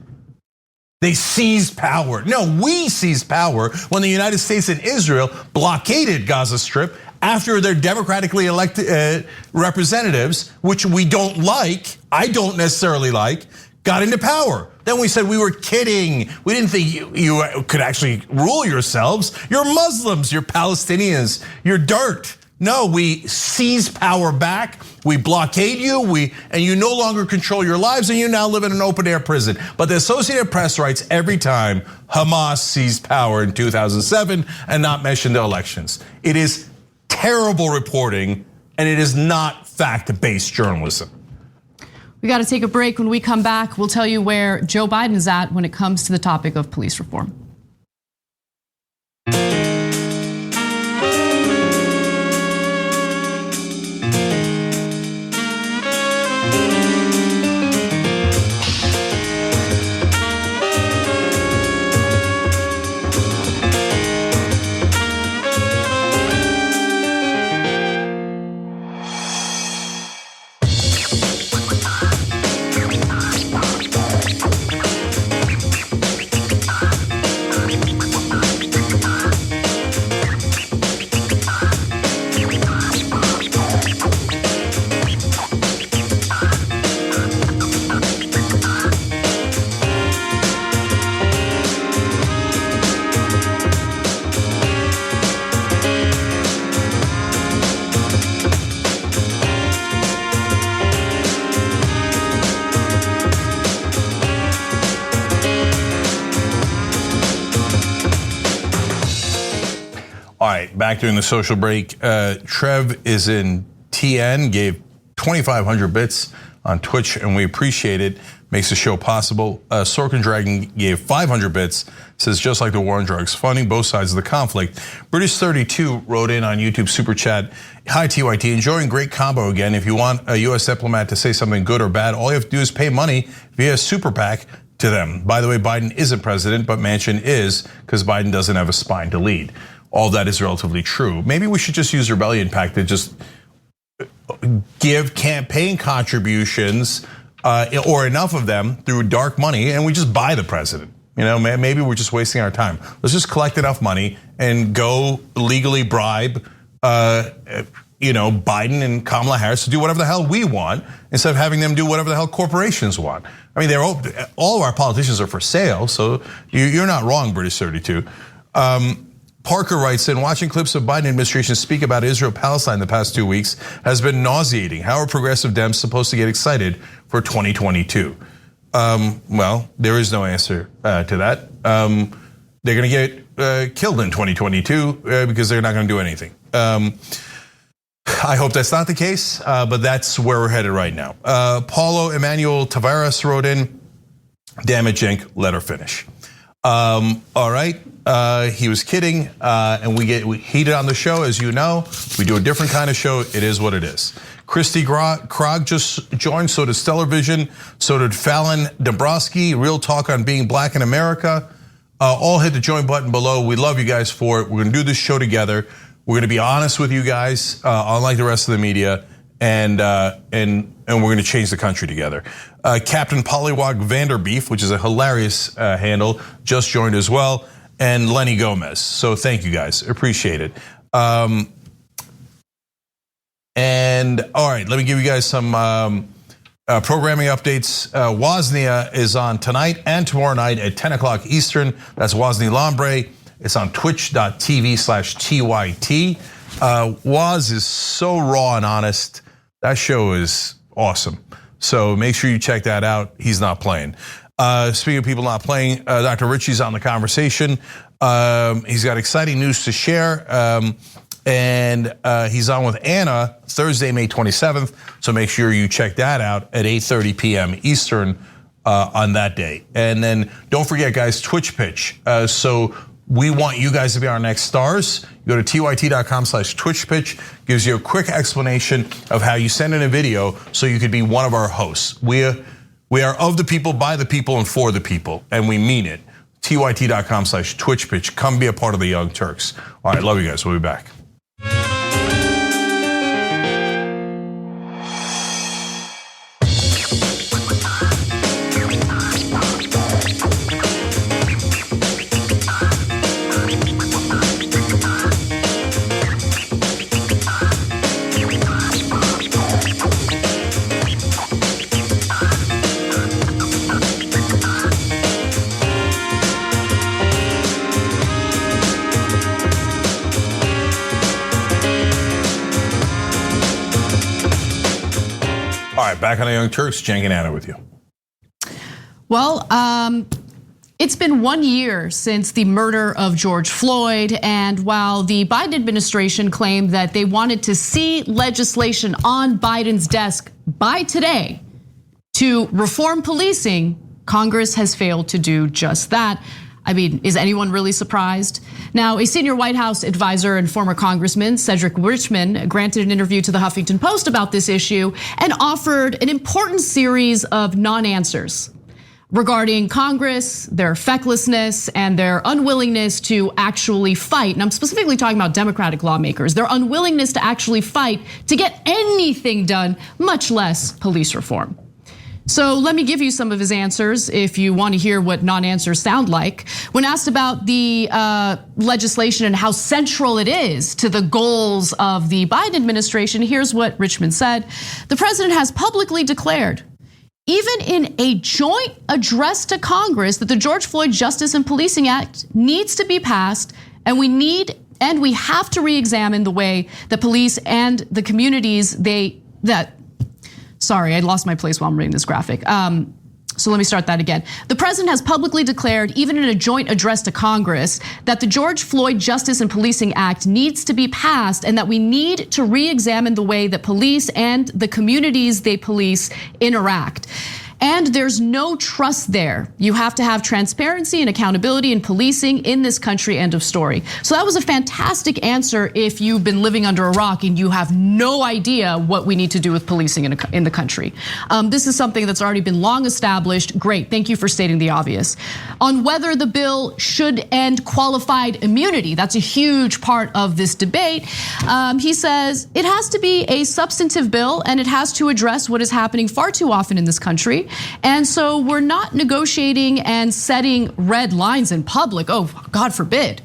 They seized power. No, we seized power when the United States and Israel blockaded Gaza Strip after their democratically elected representatives, which we don't like, I don't necessarily like, got into power. Then we said we were kidding. We didn't think you could actually rule yourselves. You're Muslims, you're Palestinians, you're dirt. No, we seize power back. We blockade you, and you no longer control your lives, and you now live in an open air prison. But the Associated Press writes every time Hamas seized power in 2007 and not mention the elections. It is terrible reporting, and it is not fact-based journalism. We got to take a break. When we come back, we'll tell you where Joe Biden is at when it comes to the topic of police reform. back during the social break. Trev is in TN, gave 2,500 bits on Twitch, and we appreciate it. Makes the show possible. Sorkin Dragon gave 500 bits. Says, just like the war on drugs, funding both sides of the conflict. British 32 wrote in on YouTube Super Chat. Hi, TYT, enjoying great combo again. If you want a US diplomat to say something good or bad, all you have to do is pay money via Super PAC to them. By the way, Biden isn't president, but Manchin is, because Biden doesn't have a spine to lead. All that is relatively true. Maybe we should just use Rebellion PAC to just give campaign contributions or enough of them through dark money, and we just buy the president. You know, maybe we're just wasting our time. Let's just collect enough money and go legally bribe, Biden and Kamala Harris to do whatever the hell we want, instead of having them do whatever the hell corporations want. I mean, all of our politicians are for sale, so you're not wrong, British 32. Parker writes in, watching clips of Biden administration speak about Israel-Palestine the past 2 weeks has been nauseating. How are progressive Dems supposed to get excited for 2022? Well, there is no answer to that. They're gonna get killed in 2022 because they're not gonna do anything. I hope that's not the case, but that's where we're headed right now. Paulo Emmanuel Tavares wrote in, damn it, Cenk, let her finish. All right, he was kidding, and we heated on the show, as you know. We do a different kind of show. It is what it is. Christy Krog just joined, so did Stellar Vision, so did Fallon Dombrowski, Real Talk on Being Black in America. All hit the join button below. We love you guys for it. We're gonna do this show together. We're gonna be honest with you guys, unlike the rest of the media, and we're gonna change the country together. Captain Pollywog Vanderbeef, which is a hilarious handle, just joined as well, and Lenny Gomez. So thank you guys, appreciate it. And all right, let me give you guys some programming updates. Woznia is on tonight and tomorrow night at 10 o'clock Eastern. That's Wozni Lambre. It's on twitch.tv/TYT. Woz is so raw and honest. That show is awesome. So make sure you check that out. He's not playing. Speaking of people not playing, Dr. Richie's on the conversation. He's got exciting news to share. And he's on with Anna Thursday, May 27th. So make sure you check that out at 8:30 p.m. Eastern on that day. And then don't forget, guys, Twitch pitch. So we want you guys to be our next stars. Go to tyt.com/Twitch pitch. Gives you a quick explanation of how you send in a video so you could be one of our hosts. We are of the people, by the people, and for the people, and we mean it. tyt.com/Twitch pitch. Come be a part of the Young Turks. All right, love you guys. We'll be back. Back on the Young Turks, Cenk and Anna with you. Well, it's been 1 year since the murder of George Floyd, and while the Biden administration claimed that they wanted to see legislation on Biden's desk by today to reform policing, Congress has failed to do just that. I mean, is anyone really surprised? Now, a senior White House advisor and former Congressman, Cedric Richmond, granted an interview to the Huffington Post about this issue and offered an important series of non-answers regarding Congress, their fecklessness, and their unwillingness to actually fight. And I'm specifically talking about Democratic lawmakers, their unwillingness to actually fight to get anything done, much less police reform. So let me give you some of his answers if you want to hear what non-answers sound like. When asked about the legislation and how central it is to the goals of the Biden administration, here's what Richmond said. The president has publicly declared, even in a joint address to Congress, that the George Floyd Justice and Policing Act needs to be passed, and we have to re-examine the way the police and the communities Sorry, I lost my place while I'm reading this graphic. So let me start that again. The president has publicly declared, even in a joint address to Congress, that the George Floyd Justice and Policing Act needs to be passed and that we need to re-examine the way that police and the communities they police interact. And there's no trust there. You have to have transparency and accountability in policing in this country, end of story. So that was a fantastic answer if you've been living under a rock and you have no idea what we need to do with policing in the country. This is something that's already been long established. Great, thank you for stating the obvious. On whether the bill should end qualified immunity, that's a huge part of this debate. He says it has to be a substantive bill and it has to address what is happening far too often in this country. And so we're not negotiating and setting red lines in public. Oh, God forbid.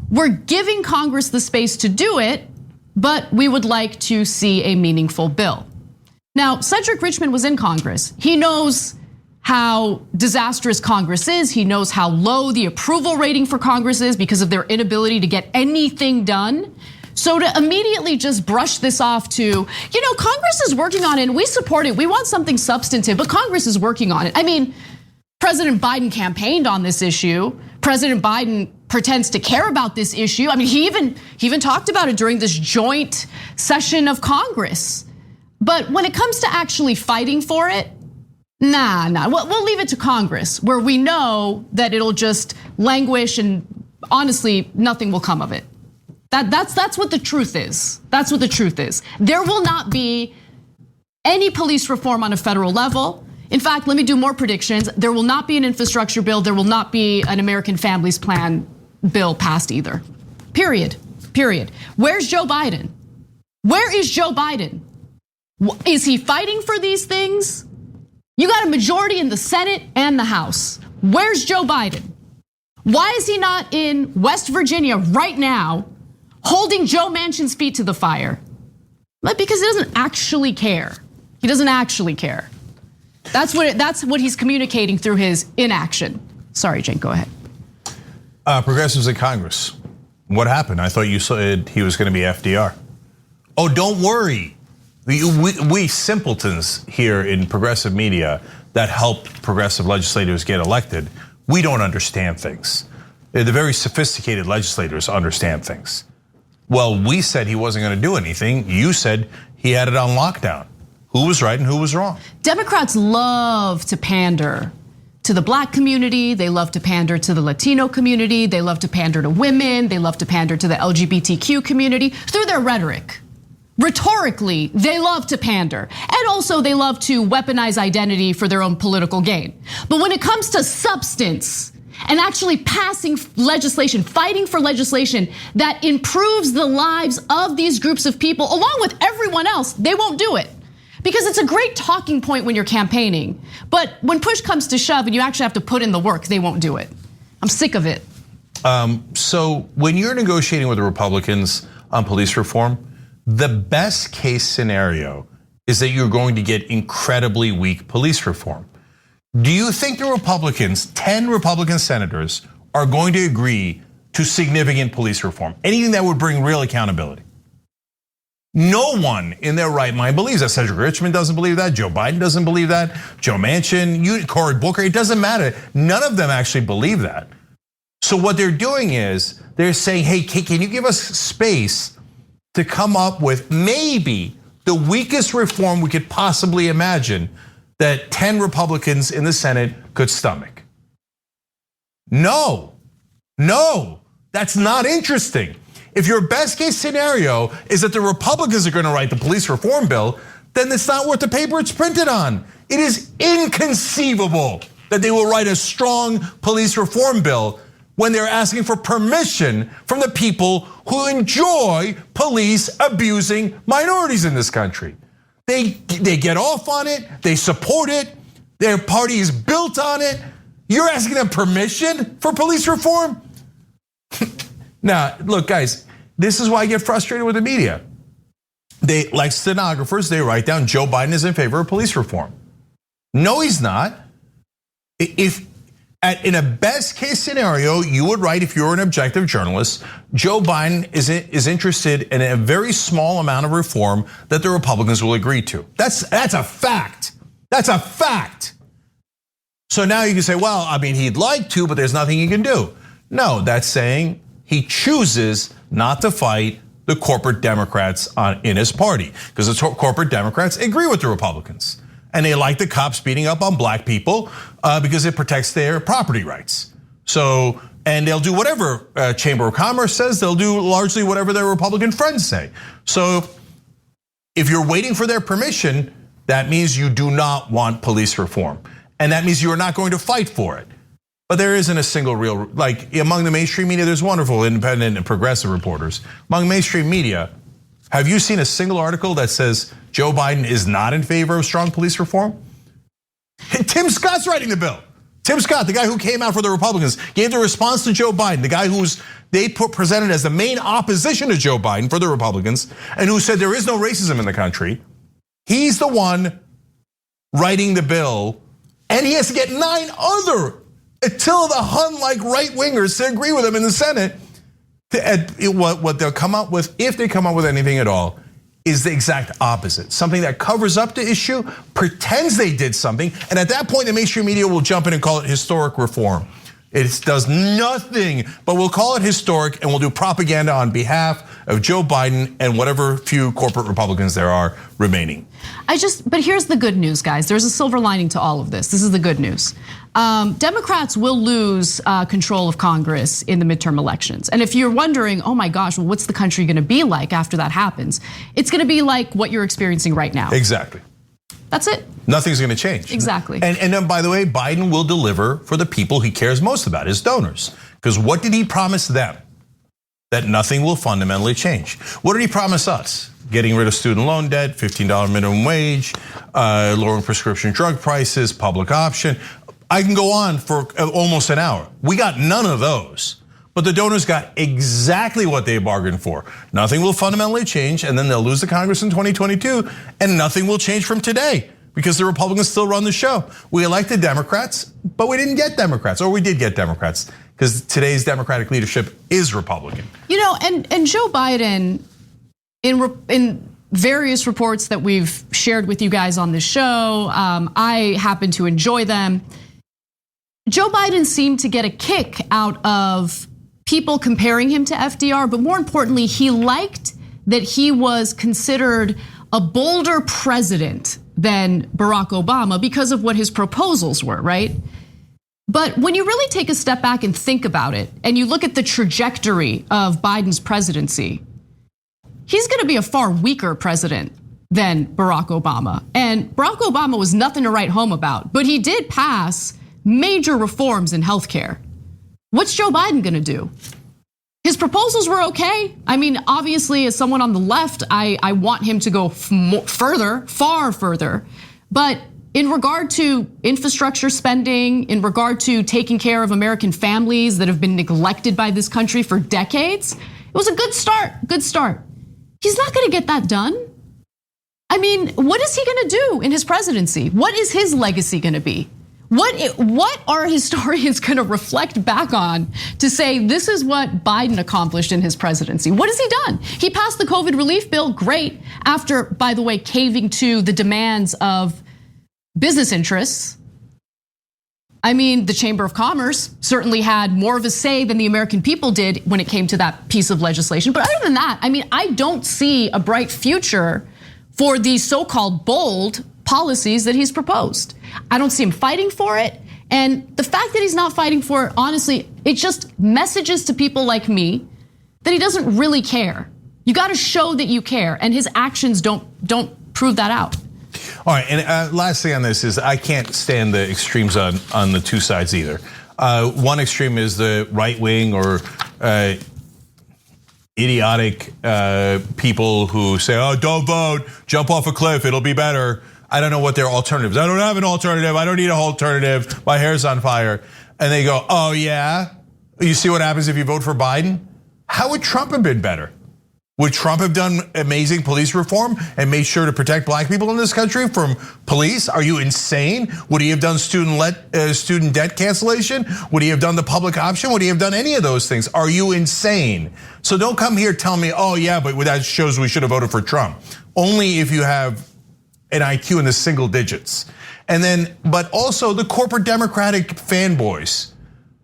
We're giving Congress the space to do it, but we would like to see a meaningful bill. Now, Cedric Richmond was in Congress. He knows how disastrous Congress is. He knows how low the approval rating for Congress is because of their inability to get anything done. So to immediately just brush this off to, Congress is working on it and we support it. We want something substantive, but Congress is working on it. I mean, President Biden campaigned on this issue. President Biden pretends to care about this issue. I mean, he even talked about it during this joint session of Congress. But when it comes to actually fighting for it, nah. We'll leave it to Congress, where we know that it'll just languish and honestly, nothing will come of it. That's what the truth is. That's what the truth is. There will not be any police reform on a federal level. In fact, let me do more predictions. There will not be an infrastructure bill. There will not be an American Families Plan bill passed either. Period. Where's Joe Biden? Where is Joe Biden? Is he fighting for these things? You got a majority in the Senate and the House. Where's Joe Biden? Why is he not in West Virginia right now, holding Joe Manchin's feet to the fire? But because he doesn't actually care. He doesn't actually care. That's what he's communicating through his inaction. Sorry, Jane, go ahead. Progressives in Congress. What happened? I thought you said he was going to be FDR. Oh, don't worry. We simpletons here in progressive media that help progressive legislators get elected, we don't understand things. The very sophisticated legislators understand things. Well, we said he wasn't going to do anything. You said he had it on lockdown. Who was right and who was wrong? Democrats love to pander to the black community. They love to pander to the Latino community. They love to pander to women. They love to pander to the LGBTQ community through their rhetoric. Rhetorically, they love to pander. And also they love to weaponize identity for their own political gain. But when it comes to substance and actually passing legislation, fighting for legislation that improves the lives of these groups of people, along with everyone else, they won't do it. Because it's a great talking point when you're campaigning. But when push comes to shove and you actually have to put in the work, they won't do it. I'm sick of it. So when you're negotiating with the Republicans on police reform, the best case scenario is that you're going to get incredibly weak police reform. Do you think the Republicans, 10 Republican senators, are going to agree to significant police reform? Anything that would bring real accountability? No one in their right mind believes that. Cedric Richmond doesn't believe that. Joe Biden doesn't believe that. Joe Manchin, Cory Booker, it doesn't matter. None of them actually believe that. So what they're doing is they're saying, hey, can you give us space to come up with maybe the weakest reform we could possibly imagine that 10 Republicans in the Senate could stomach? No, that's not interesting. If your best case scenario is that the Republicans are going to write the police reform bill, then it's not worth the paper it's printed on. It is inconceivable that they will write a strong police reform bill when they're asking for permission from the people who enjoy police abusing minorities in this country. They get off on it, they support it, their party is built on it. You're asking them permission for police reform? Now, look, guys, this is why I get frustrated with the media. They, like stenographers, they write down Joe Biden is in favor of police reform. No, he's not. In a best case scenario, you would write, if you're an objective journalist, Joe Biden is interested in a very small amount of reform that the Republicans will agree to. That's a fact. That's a fact. So now you can say, well, I mean, he'd like to, but there's nothing he can do. No, that's saying he chooses not to fight the corporate Democrats in his party, because the corporate Democrats agree with the Republicans. And they like the cops beating up on black people because it protects their property rights. So, and they'll do whatever Chamber of Commerce says, they'll do largely whatever their Republican friends say. So if you're waiting for their permission, that means you do not want police reform. And that means you are not going to fight for it. But there isn't a single real, like among the mainstream media, there's wonderful independent and progressive reporters. Among mainstream media, have you seen a single article that says Joe Biden is not in favor of strong police reform? Tim Scott's writing the bill. Tim Scott, the guy who came out for the Republicans, gave the response to Joe Biden, the guy who's presented as the main opposition to Joe Biden for the Republicans, and who said there is no racism in the country. He's the one writing the bill, and he has to get 9 other Attila the Hun-like right-wingers to agree with him in the Senate. What they'll come up with, if they come up with anything at all, is the exact opposite. Something that covers up the issue, pretends they did something, and at that point the mainstream media will jump in and call it historic reform. It does nothing, but we'll call it historic and we'll do propaganda on behalf of Joe Biden and whatever few corporate Republicans there are remaining. But here's the good news, guys. There's a silver lining to all of this. This is the good news. Democrats will lose control of Congress in the midterm elections. And if you're wondering, oh my gosh, well, what's the country gonna be like after that happens? It's gonna be like what you're experiencing right now. Exactly. That's it. Nothing's gonna change. Exactly. And then, by the way, Biden will deliver for the people he cares most about, his donors. Because what did he promise them? That nothing will fundamentally change. What did he promise us? Getting rid of student loan debt, $15 minimum wage, lowering prescription drug prices, public option. I can go on for almost an hour. We got none of those. But the donors got exactly what they bargained for. Nothing will fundamentally change, and then they'll lose the Congress in 2022, and nothing will change from today because the Republicans still run the show. We elected Democrats, but we didn't get Democrats, or we did get Democrats because today's Democratic leadership is Republican. You know, and Joe Biden, in various reports that we've shared with you guys on this show, I happen to enjoy them. Joe Biden seemed to get a kick out of people comparing him to FDR, but more importantly, he liked that he was considered a bolder president than Barack Obama because of what his proposals were, right? But when you really take a step back and think about it, and you look at the trajectory of Biden's presidency, he's gonna be a far weaker president than Barack Obama. And Barack Obama was nothing to write home about, but he did pass major reforms in healthcare. What's Joe Biden gonna do? His proposals were okay. I mean, obviously, as someone on the left, I want him to go further, far further. But in regard to infrastructure spending, in regard to taking care of American families that have been neglected by this country for decades, it was a good start, good start. He's not gonna get that done. I mean, what is he gonna do in his presidency? What is his legacy gonna be? What are historians gonna reflect back on to say this is what Biden accomplished in his presidency? What has he done? He passed the COVID relief bill, great, after, by the way, caving to the demands of business interests. I mean, the Chamber of Commerce certainly had more of a say than the American people did when it came to that piece of legislation. But other than that, I mean, I don't see a bright future for these so-called bold policies that he's proposed. I don't see him fighting for it. And the fact that he's not fighting for it, honestly, it just messages to people like me that he doesn't really care. You gotta show that you care, and his actions don't prove that out. All right, and last thing on this is I can't stand the extremes on the two sides either. One extreme is the right wing or idiotic people who say, oh, don't vote, jump off a cliff, it'll be better. I don't know what their alternatives. I don't have an alternative. I don't need an alternative. My hair's on fire. And they go, oh yeah? You see what happens if you vote for Biden? How would Trump have been better? Would Trump have done amazing police reform and made sure to protect black people in this country from police? Are you insane? Would he have done student debt cancellation? Would he have done the public option? Would he have done any of those things? Are you insane? So don't come here telling me, oh yeah, but that shows we should have voted for Trump. Only if you have an IQ in the single digits. But also the corporate Democratic fanboys,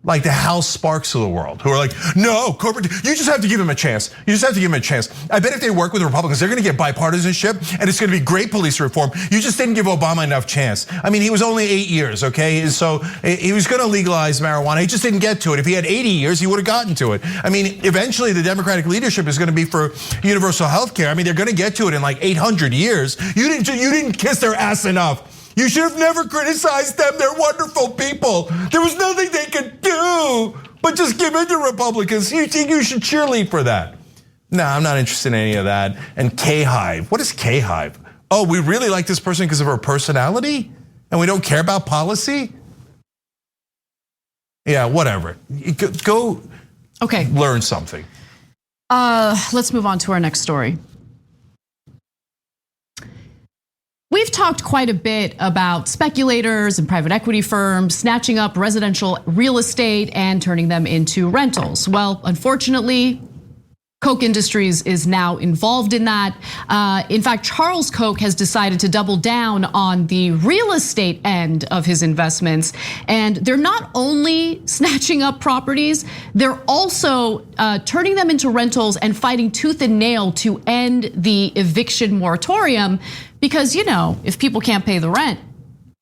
like the Hal Sparks of the world, who are like, no, corporate, you just have to give him a chance. You just have to give him a chance. I bet if they work with the Republicans, they're gonna get bipartisanship and it's gonna be great police reform. You just didn't give Obama enough chance. I mean, he was only 8 years, okay? So he was gonna legalize marijuana. He just didn't get to it. If he had 80 years, he would have gotten to it. I mean, eventually the Democratic leadership is gonna be for universal health care. I mean, they're gonna get to it in like 800 years. You didn't kiss their ass enough. You should have never criticized them. They're wonderful people. There was nothing they could do but just give in to Republicans. You think you should cheerlead for that? No, I'm not interested in any of that. And K-Hive, what is K-Hive? Oh, we really like this person because of her personality? And we don't care about policy? Yeah, whatever. Go learn something. Let's move on to our next story. We've talked quite a bit about speculators and private equity firms snatching up residential real estate and turning them into rentals. Well, unfortunately, Koch Industries is now involved in that. In fact, Charles Koch has decided to double down on the real estate end of his investments. And they're not only snatching up properties, they're also turning them into rentals and fighting tooth and nail to end the eviction moratorium. Because, if people can't pay the rent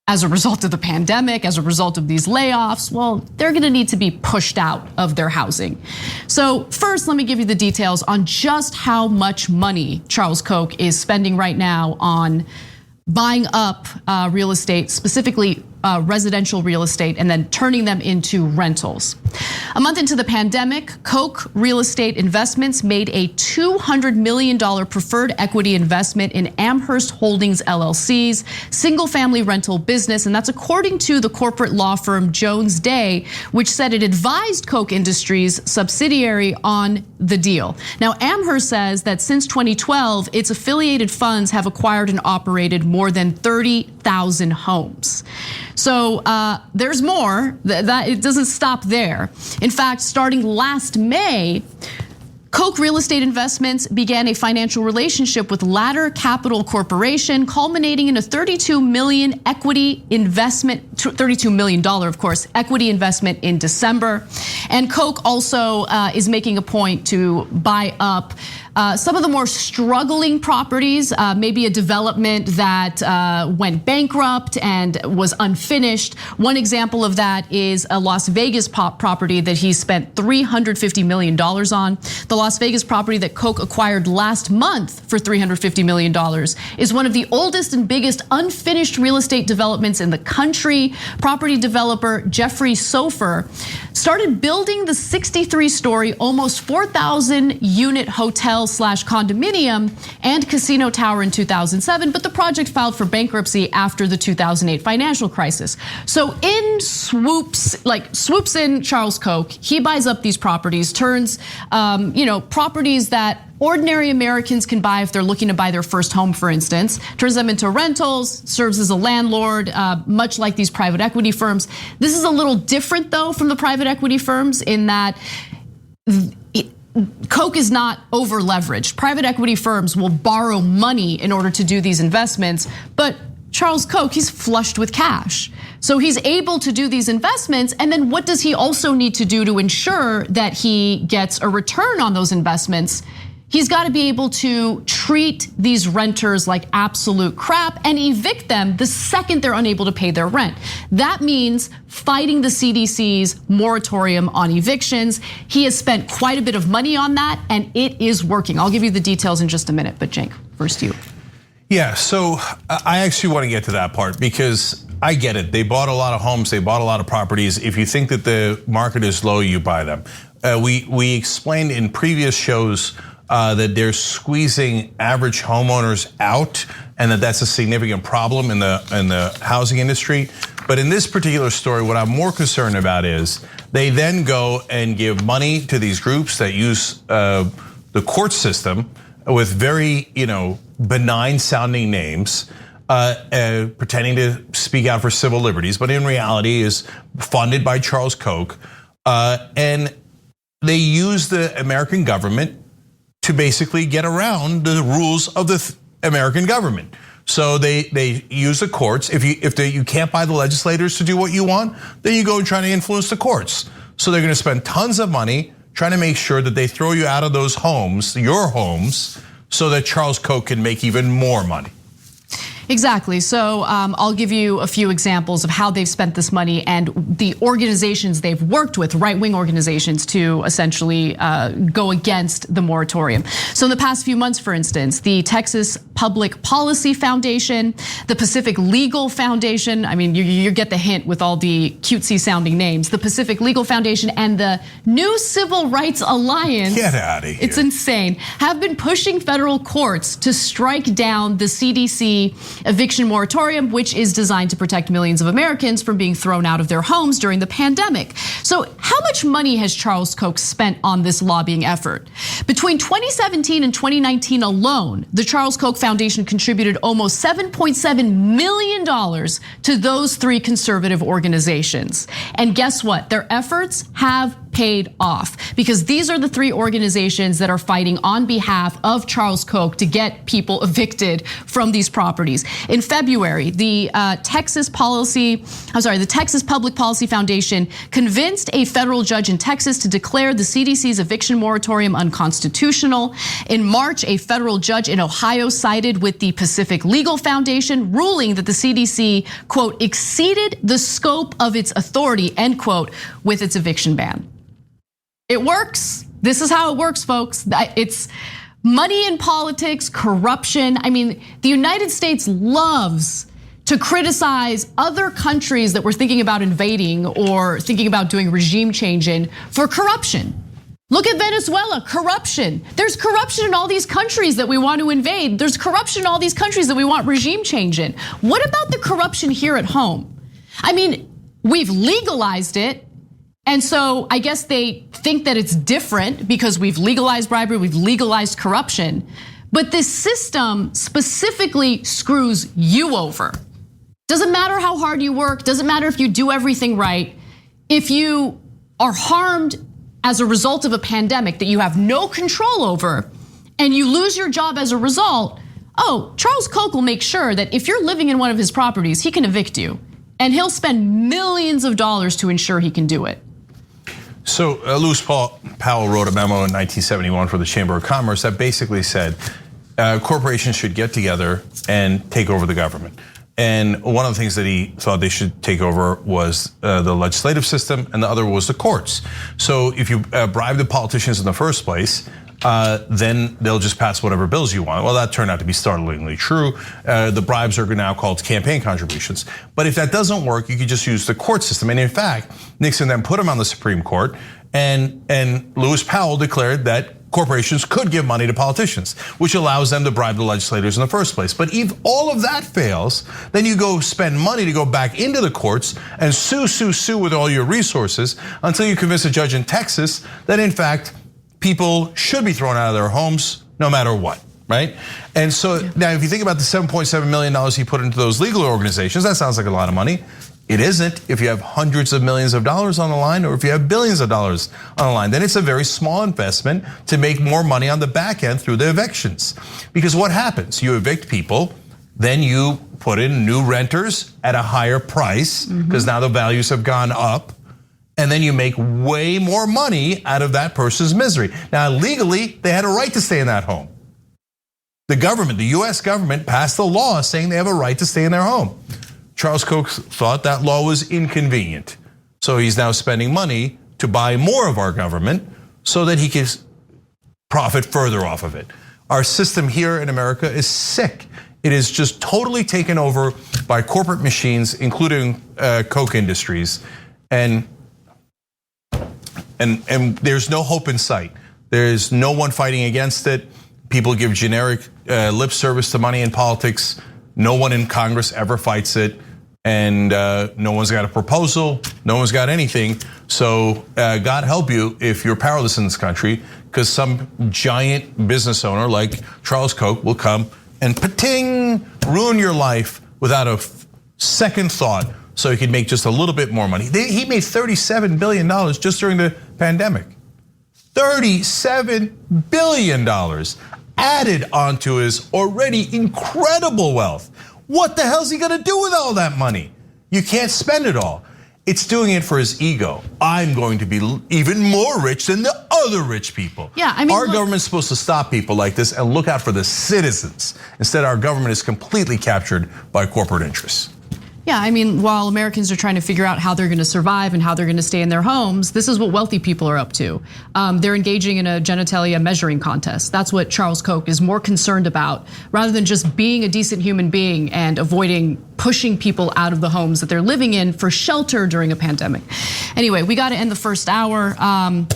as a result of the pandemic, as a result of these layoffs, well, they're gonna need to be pushed out of their housing. So first, let me give you the details on just how much money Charles Koch is spending right now on buying up real estate, specifically residential real estate, and then turning them into rentals. A month into the pandemic, Koch Real Estate Investments made a $200 million preferred equity investment in Amherst Holdings LLC's single-family rental business, and that's according to the corporate law firm Jones Day, which said it advised Koch Industries subsidiary on the deal. Now, Amherst says that since 2012, its affiliated funds have acquired and operated more than 30,000 homes. So there's more, that it doesn't stop there. In fact, starting last May, Koch Real Estate Investments began a financial relationship with Ladder Capital Corporation, culminating in a $32 million equity investment, $32 million, of course, equity investment in December. And Koch also is making a point to buy up some of the more struggling properties, maybe a development that went bankrupt and was unfinished. One example of that is a Las Vegas property that he spent $350 million on. The Las Vegas property that Koch acquired last month for $350 million is one of the oldest and biggest unfinished real estate developments in the country. Property developer Jeffrey Sofer started building the 63-story, almost 4,000 unit hotel / condominium and casino tower in 2007, but the project filed for bankruptcy after the 2008 financial crisis. So in swoops in Charles Koch, he buys up these properties, turns properties that ordinary Americans can buy if they're looking to buy their first home, for instance, turns them into rentals, serves as a landlord, much like these private equity firms. This is a little different though from the private equity firms in that Koch is not over leveraged. Private equity firms will borrow money in order to do these investments, but Charles Koch, he's flushed with cash. So he's able to do these investments, and then what does he also need to do to ensure that he gets a return on those investments? He's got to be able to treat these renters like absolute crap and evict them the second they're unable to pay their rent. That means fighting the CDC's moratorium on evictions. He has spent quite a bit of money on that, and it is working. I'll give you the details in just a minute, but Cenk, first you. Yeah, so I actually want to get to that part because I get it. They bought a lot of homes, they bought a lot of properties. If you think that the market is low, you buy them. We explained in previous shows that they're squeezing average homeowners out, and that's a significant problem in the housing industry. But in this particular story, what I'm more concerned about is they then go and give money to these groups that use the court system with very benign sounding names, pretending to speak out for civil liberties, but in reality is funded by Charles Koch, and they use the American government to basically get around the rules of the American government. So they use the courts. If you can't buy the legislators to do what you want, then you go and try to influence the courts. So they're going to spend tons of money trying to make sure that they throw you out of those homes, your homes, so that Charles Koch can make even more money. Exactly. So I'll give you a few examples of how they've spent this money and the organizations they've worked with, right-wing organizations, to essentially go against the moratorium. So in the past few months, for instance, the Texas Public Policy Foundation, the Pacific Legal Foundation, I mean, you get the hint with all the cutesy sounding names, the Pacific Legal Foundation and the New Civil Rights Alliance. Get out of here. It's insane. Have been pushing federal courts to strike down the CDC eviction moratorium, which is designed to protect millions of Americans from being thrown out of their homes during the pandemic. So how much money has Charles Koch spent on this lobbying effort? Between 2017 and 2019 alone, the Charles Koch Foundation contributed almost $7.7 million to those three conservative organizations. And guess what? Their efforts have paid off, because these are the three organizations that are fighting on behalf of Charles Koch to get people evicted from these properties. In February, the Texas Public Policy Foundation convinced a federal judge in Texas to declare the CDC's eviction moratorium unconstitutional. In March, a federal judge in Ohio sided with the Pacific Legal Foundation, ruling that the CDC, quote, exceeded the scope of its authority, end quote, with its eviction ban. It works. This is how it works, folks. It's money in politics, corruption. I mean, the United States loves to criticize other countries that we're thinking about invading or thinking about doing regime change in for corruption. Look at Venezuela, corruption. There's corruption in all these countries that we want to invade. There's corruption in all these countries that we want regime change in. What about the corruption here at home? I mean, we've legalized it. And so I guess they think that it's different because we've legalized bribery, we've legalized corruption. But this system specifically screws you over. Doesn't matter how hard you work, doesn't matter if you do everything right. If you are harmed as a result of a pandemic that you have no control over and you lose your job as a result, Charles Koch will make sure that if you're living in one of his properties, he can evict you. And he'll spend millions of dollars to ensure he can do it. So Lewis Powell wrote a memo in 1971 for the Chamber of Commerce that basically said corporations should get together and take over the government. And one of the things that he thought they should take over was the legislative system, and the other was the courts. So if you bribe the politicians in the first place, then they'll just pass whatever bills you want. Well, that turned out to be startlingly true. The bribes are now called campaign contributions. But if that doesn't work, you could just use the court system. And in fact, Nixon then put him on the Supreme Court, and Lewis Powell declared that corporations could give money to politicians, which allows them to bribe the legislators in the first place. But if all of that fails, then you go spend money to go back into the courts and sue with all your resources until you convince a judge in Texas that in fact, people should be thrown out of their homes no matter what, right? And so now if you think about the $7.7 million he put into those legal organizations, that sounds like a lot of money. It isn't if you have hundreds of millions of dollars on the line or if you have billions of dollars on the line. Then it's a very small investment to make more money on the back end through the evictions. Because what happens? You evict people, then you put in new renters at a higher price because now the values have gone up. And then you make way more money out of that person's misery. Now, legally, they had a right to stay in that home. The government, the US government, passed a law saying they have a right to stay in their home. Charles Koch thought that law was inconvenient. So he's now spending money to buy more of our government so that he can profit further off of it. Our system here in America is sick. It is just totally taken over by corporate machines, including Koch Industries. And there's no hope in sight. There's no one fighting against it. People give generic lip service to money in politics. No one in Congress ever fights it. And no one's got a proposal, no one's got anything. So God help you if you're powerless in this country, because some giant business owner like Charles Koch will come and pating, ruin your life without a second thought so he could make just a little bit more money. He made $37 billion just during the pandemic. $37 billion. added onto his already incredible wealth. What the hell's he gonna do with all that money? You can't spend it all. It's doing it for his ego. I'm going to be even more rich than the other rich people. Yeah, I mean, our government's supposed to stop people like this and look out for the citizens. Instead, our government is completely captured by corporate interests. Yeah, I mean, while Americans are trying to figure out how they're going to survive and how they're going to stay in their homes, this is what wealthy people are up to. They're engaging in a genitalia measuring contest. That's what Charles Koch is more concerned about, rather than just being a decent human being and avoiding pushing people out of the homes that they're living in for shelter during a pandemic. Anyway, we got to end the first hour. I'm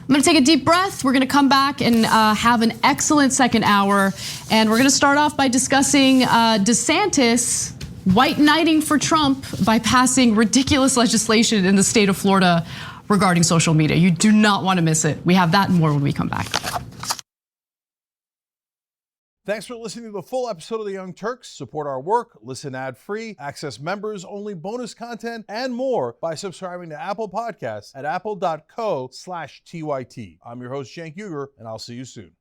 gonna take a deep breath. We're gonna come back and have an excellent second hour. And we're gonna start off by discussing DeSantis white knighting for Trump by passing ridiculous legislation in the state of Florida regarding social media. You do not want to miss it. We have that and more when we come back. Thanks for listening to the full episode of The Young Turks. Support our work, listen ad-free, access members-only bonus content, and more by subscribing to Apple Podcasts at apple.co/TYT. I'm your host, Cenk Uygur, and I'll see you soon.